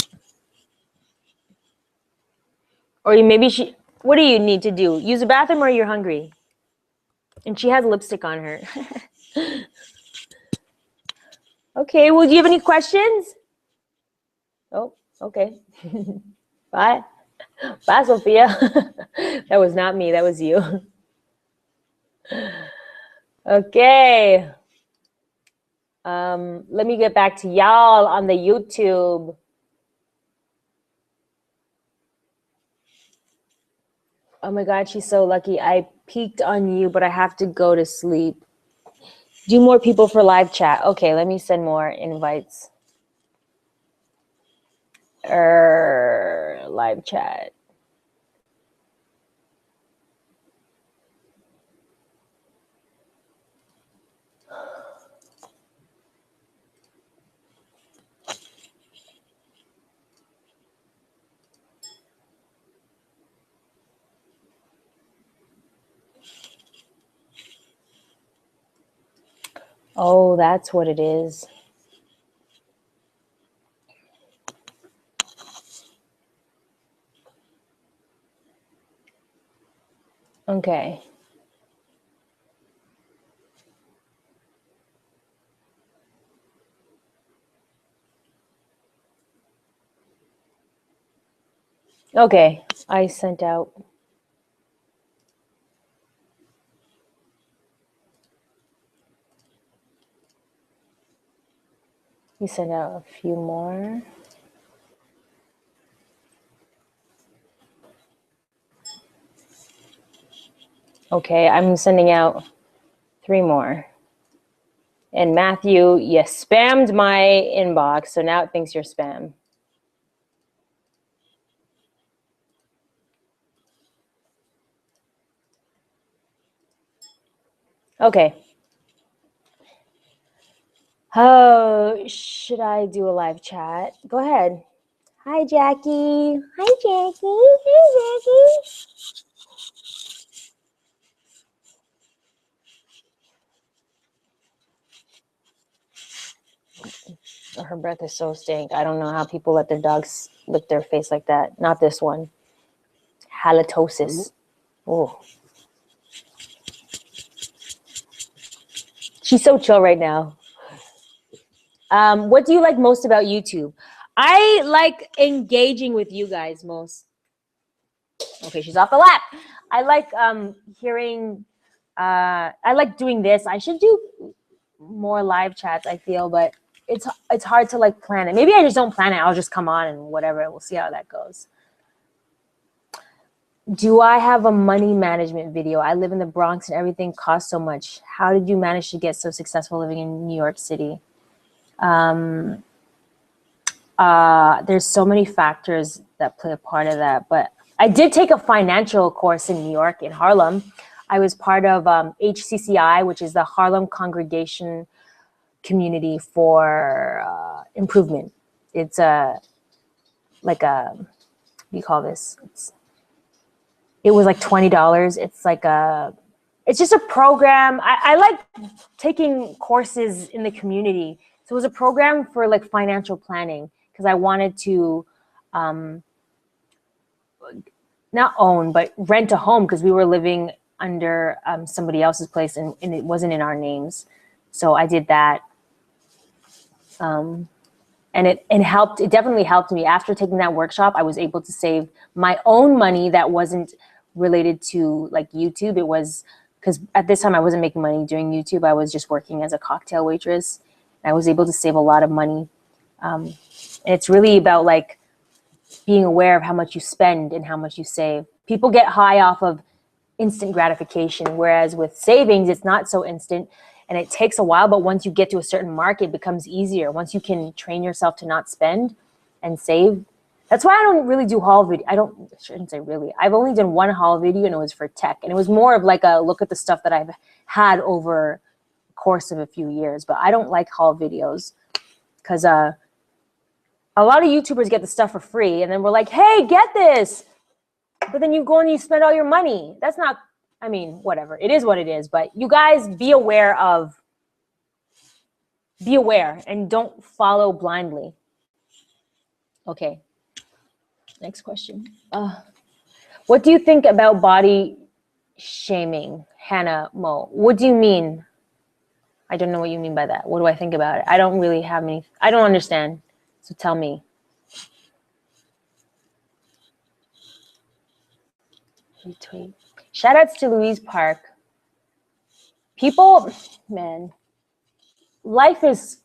Or maybe what do you need to do? Use the bathroom or you're hungry? And she has lipstick on her. Okay, well, do you have any questions? Oh, okay. Bye. Bye, Sophia. That was not me, that was you. Okay. Let me get back to y'all on the YouTube. Oh my God, she's so lucky. I peeked on you, but I have to go to sleep. Do more people for live chat. Okay, let me send more invites. Live chat. Oh, that's what it is. Okay. Okay, I sent out. You sent out a few more. Okay, I'm sending out 3 more. And Matthew, you spammed my inbox, so now it thinks you're spam. Okay. Oh, should I do a live chat? Go ahead. Hi, Jackie. Hi, Jackie. Hi, Jackie. Her breath is so stink. I don't know how people let their dogs lick their face like that. Not this one. Halitosis. Oh. She's so chill right now. What do you like most about YouTube? I like engaging with you guys most. Okay, she's off the lap. I like hearing, I like doing this. I should do more live chats, I feel, but it's hard to like plan it. Maybe I just don't plan it. I'll just come on and whatever. We'll see how that goes. Do I have a money management video? I live in the Bronx and everything costs so much. How did you manage to get so successful living in New York City? There's so many factors that play a part of that, but I did take a financial course in New York, in Harlem. I was part of HCCI, which is the Harlem Congregation Community for Improvement. It's like a, what do you call this? It was like $20. It's like it's just a program. I like taking courses in the community. So it was a program for like financial planning because I wanted to not own, but rent a home because we were living under somebody else's place and it wasn't in our names. So I did that. And it helped. It definitely helped me. After taking that workshop, I was able to save my own money that wasn't related to like YouTube. It was because at this time I wasn't making money doing YouTube. I was just working as a cocktail waitress. I was able to save a lot of money. And it's really about like being aware of how much you spend and how much you save. People get high off of instant gratification, whereas with savings, it's not so instant and it takes a while, but once you get to a certain mark, it becomes easier. Once you can train yourself to not spend and save. That's why I don't really do haul video. I shouldn't say really. I've only done one haul video and it was for tech. And it was more of like a look at the stuff that I've had over the course of a few years. But I don't like haul videos because a lot of YouTubers get the stuff for free. And then we're like, hey, get this. But then you go and you spend all your money. That's not, I mean, whatever. It is what it is. But you guys be aware and don't follow blindly. Okay. Next question. What do you think about body shaming? Hannah Mo. What do you mean? I don't know what you mean by that. What do I think about it? I don't really have any, I don't understand. So tell me. Retweet. Shout outs to Louise Park. People, man, life is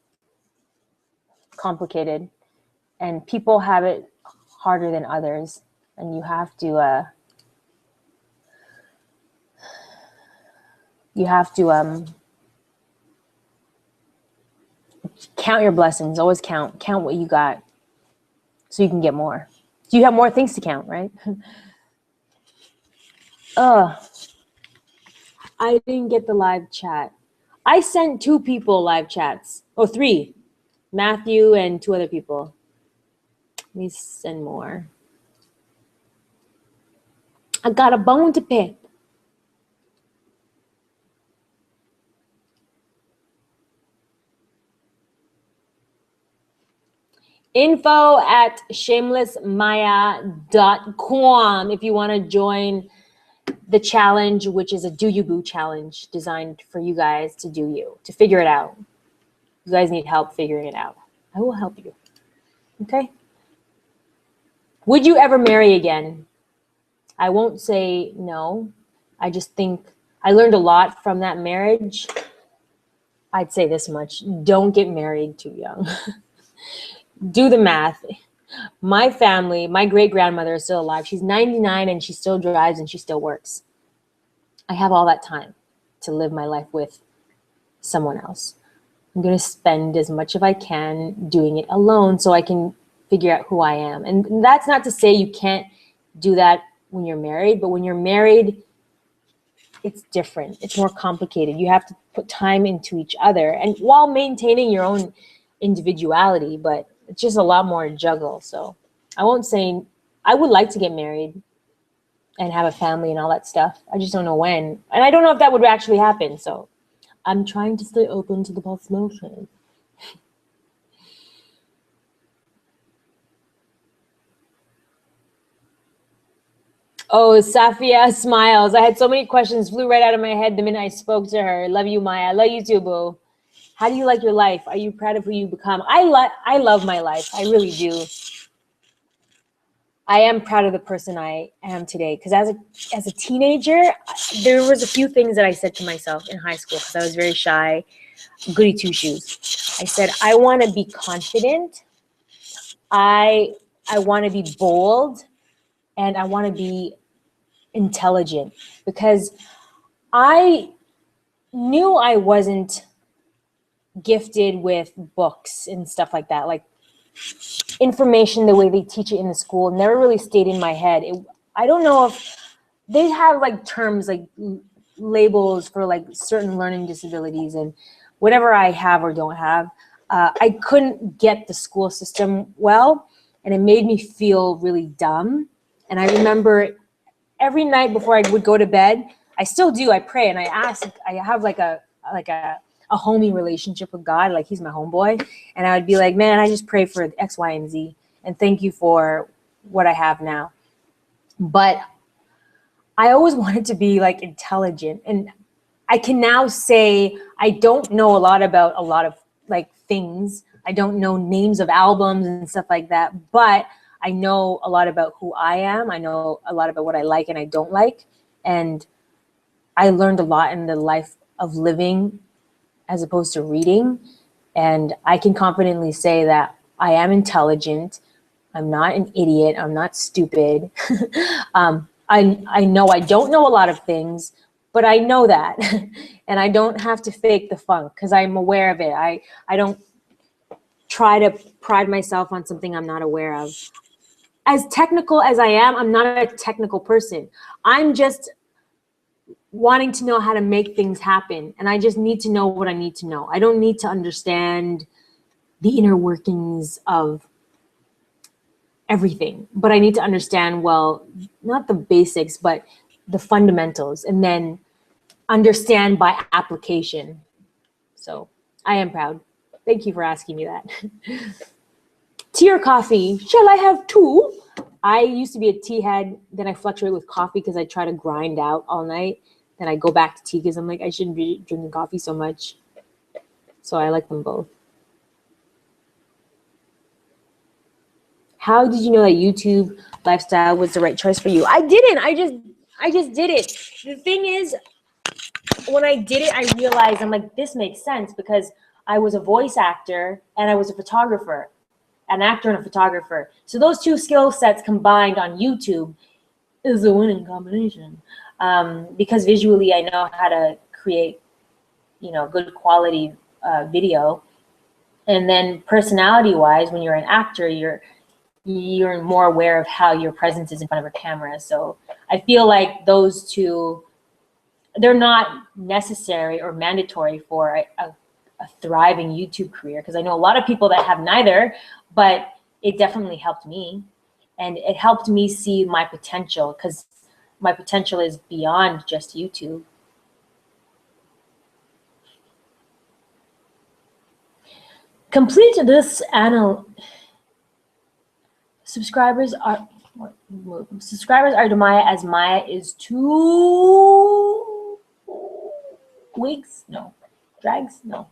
complicated and people have it harder than others. And you have to count your blessings. Always count what you got so you can get more. So you have more things to count, right? I didn't get the live chat. I sent 2 people live chats. Oh, 3. Matthew and 2 other people. Let me send more. I got a bone to pick. info@shamelessmaya.com if you want to join the challenge, which is a Do You Boo challenge designed for you guys to do you, to figure it out. You guys need help figuring it out. I will help you. Okay? Would you ever marry again? I won't say no. I just think I learned a lot from that marriage. I'd say this much. Don't get married too young. Do the math. My family, my great-grandmother is still alive. She's 99 and she still drives and she still works. I have all that time to live my life with someone else. I'm going to spend as much as I can doing it alone so I can figure out who I am. And that's not to say you can't do that when you're married, but when you're married, it's different. It's more complicated. You have to put time into each other and while maintaining your own individuality, but it's just a lot more to juggle. So I won't say, I would like to get married and have a family and all that stuff. I just don't know when. And I don't know if that would actually happen. So I'm trying to stay open to the possibility. Oh, Safia smiles. I had so many questions flew right out of my head the minute I spoke to her. Love you, Maya. I love you too, boo. How do you like your life? Are you proud of who you become? I love my life. I really do. I am proud of the person I am today. Because as a teenager, there was a few things that I said to myself in high school because I was very shy, goody two shoes. I said, I want to be confident. I want to be bold, and I want to be intelligent, because I knew I wasn't gifted with books and stuff like that. Like information, the way they teach it in the school never really stayed in my head. I don't know if they have like terms, like labels for like certain learning disabilities and whatever I have or don't have. I couldn't get the school system well, and it made me feel really dumb. And I remember every night before I would go to bed, I still do, I pray and I ask. I have like a homie relationship with God, like he's my homeboy. And I would be like, man, I just pray for X, Y, and Z. And thank you for what I have now. But I always wanted to be like intelligent. And I can now say I don't know a lot about a lot of like things. I don't know names of albums and stuff like that, but I know a lot about who I am. I know a lot about what I like and I don't like. And I learned a lot in the life of living as opposed to reading. And I can confidently say that I am intelligent. I'm not an idiot. I'm not stupid. I know I don't know a lot of things, but I know that. And I don't have to fake the funk because I'm aware of it. I don't try to pride myself on something I'm not aware of. As technical as I am, I'm not a technical person. I'm just wanting to know how to make things happen. And I just need to know what I need to know. I don't need to understand the inner workings of everything, but I need to understand, well, not the basics, but the fundamentals, and then understand by application. So I am proud. Thank you for asking me that. Tea or coffee? Shall I have two? I used to be a tea head. Then I fluctuate with coffee because I try to grind out all night. Then I go back to tea because I'm like, I shouldn't be drinking coffee so much. So I like them both. How did you know that YouTube lifestyle was the right choice for you? I didn't. I just did it. The thing is, when I did it, I realized I'm like, this makes sense because I was a voice actor and I was a photographer, an actor and a photographer. So those two skill sets combined on YouTube is a winning combination. Because visually, I know how to create, good quality video. And then personality-wise, when you're an actor, you're more aware of how your presence is in front of a camera. So I feel like those two, they're not necessary or mandatory for a thriving YouTube career, because I know a lot of people that have neither, but it definitely helped me. And it helped me see my potential, because my potential is beyond just YouTube. Complete this subscribers are to Maya as Maya is 2 weeks. No, drags. No,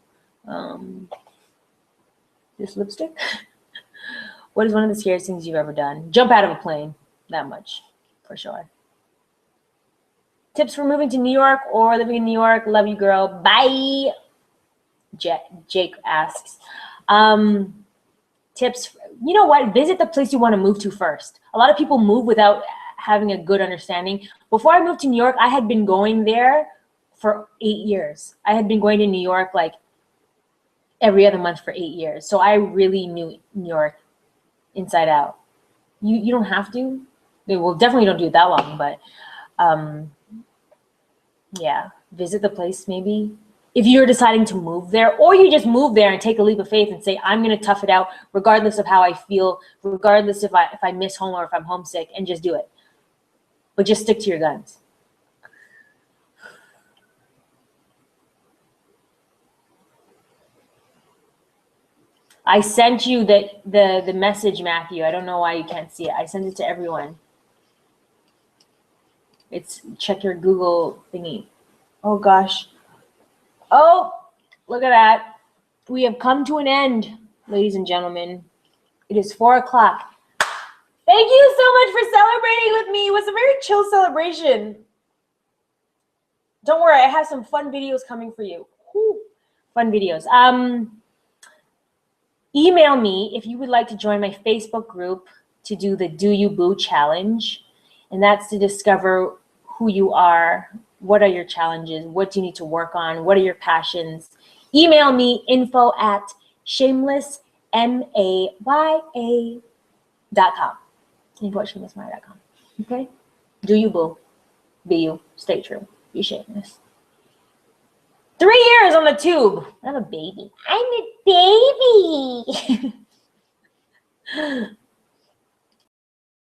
this lipstick. What is one of the scariest things you've ever done? Jump out of a plane. That much, for sure. Tips for moving to New York or living in New York. Love you, girl. Bye. Jake asks. Tips. You know what? Visit the place you want to move to first. A lot of people move without having a good understanding. Before I moved to New York, I had been going there for 8 years. I had been going to New York like every other month for 8 years. So I really knew New York inside out. You don't have to. Well, definitely don't do it that long, but yeah, visit the place maybe. If you're deciding to move there, or you just move there and take a leap of faith and say, I'm going to tough it out regardless of how I feel, regardless if I miss home or if I'm homesick, and just do it. But just stick to your guns. I sent you the message, Matthew. I don't know why you can't see it. I sent it to everyone. It's check your Google thingy. Oh gosh. Oh, look at that. We have come to an end, ladies and gentlemen. It is 4 o'clock. Thank you so much for celebrating with me. It was a very chill celebration. Don't worry, I have some fun videos coming for you. Whew. Fun videos. Email me if you would like to join my Facebook group to do the Do You Boo challenge. And that's to discover who you are, what are your challenges, what do you need to work on, what are your passions. Email me info@shamelessmaya.com. info@shamelessmaya.com. Okay? Do you boo. Be you. Stay true. Be shameless. 3 years on the tube. I'm a baby. I'm a baby.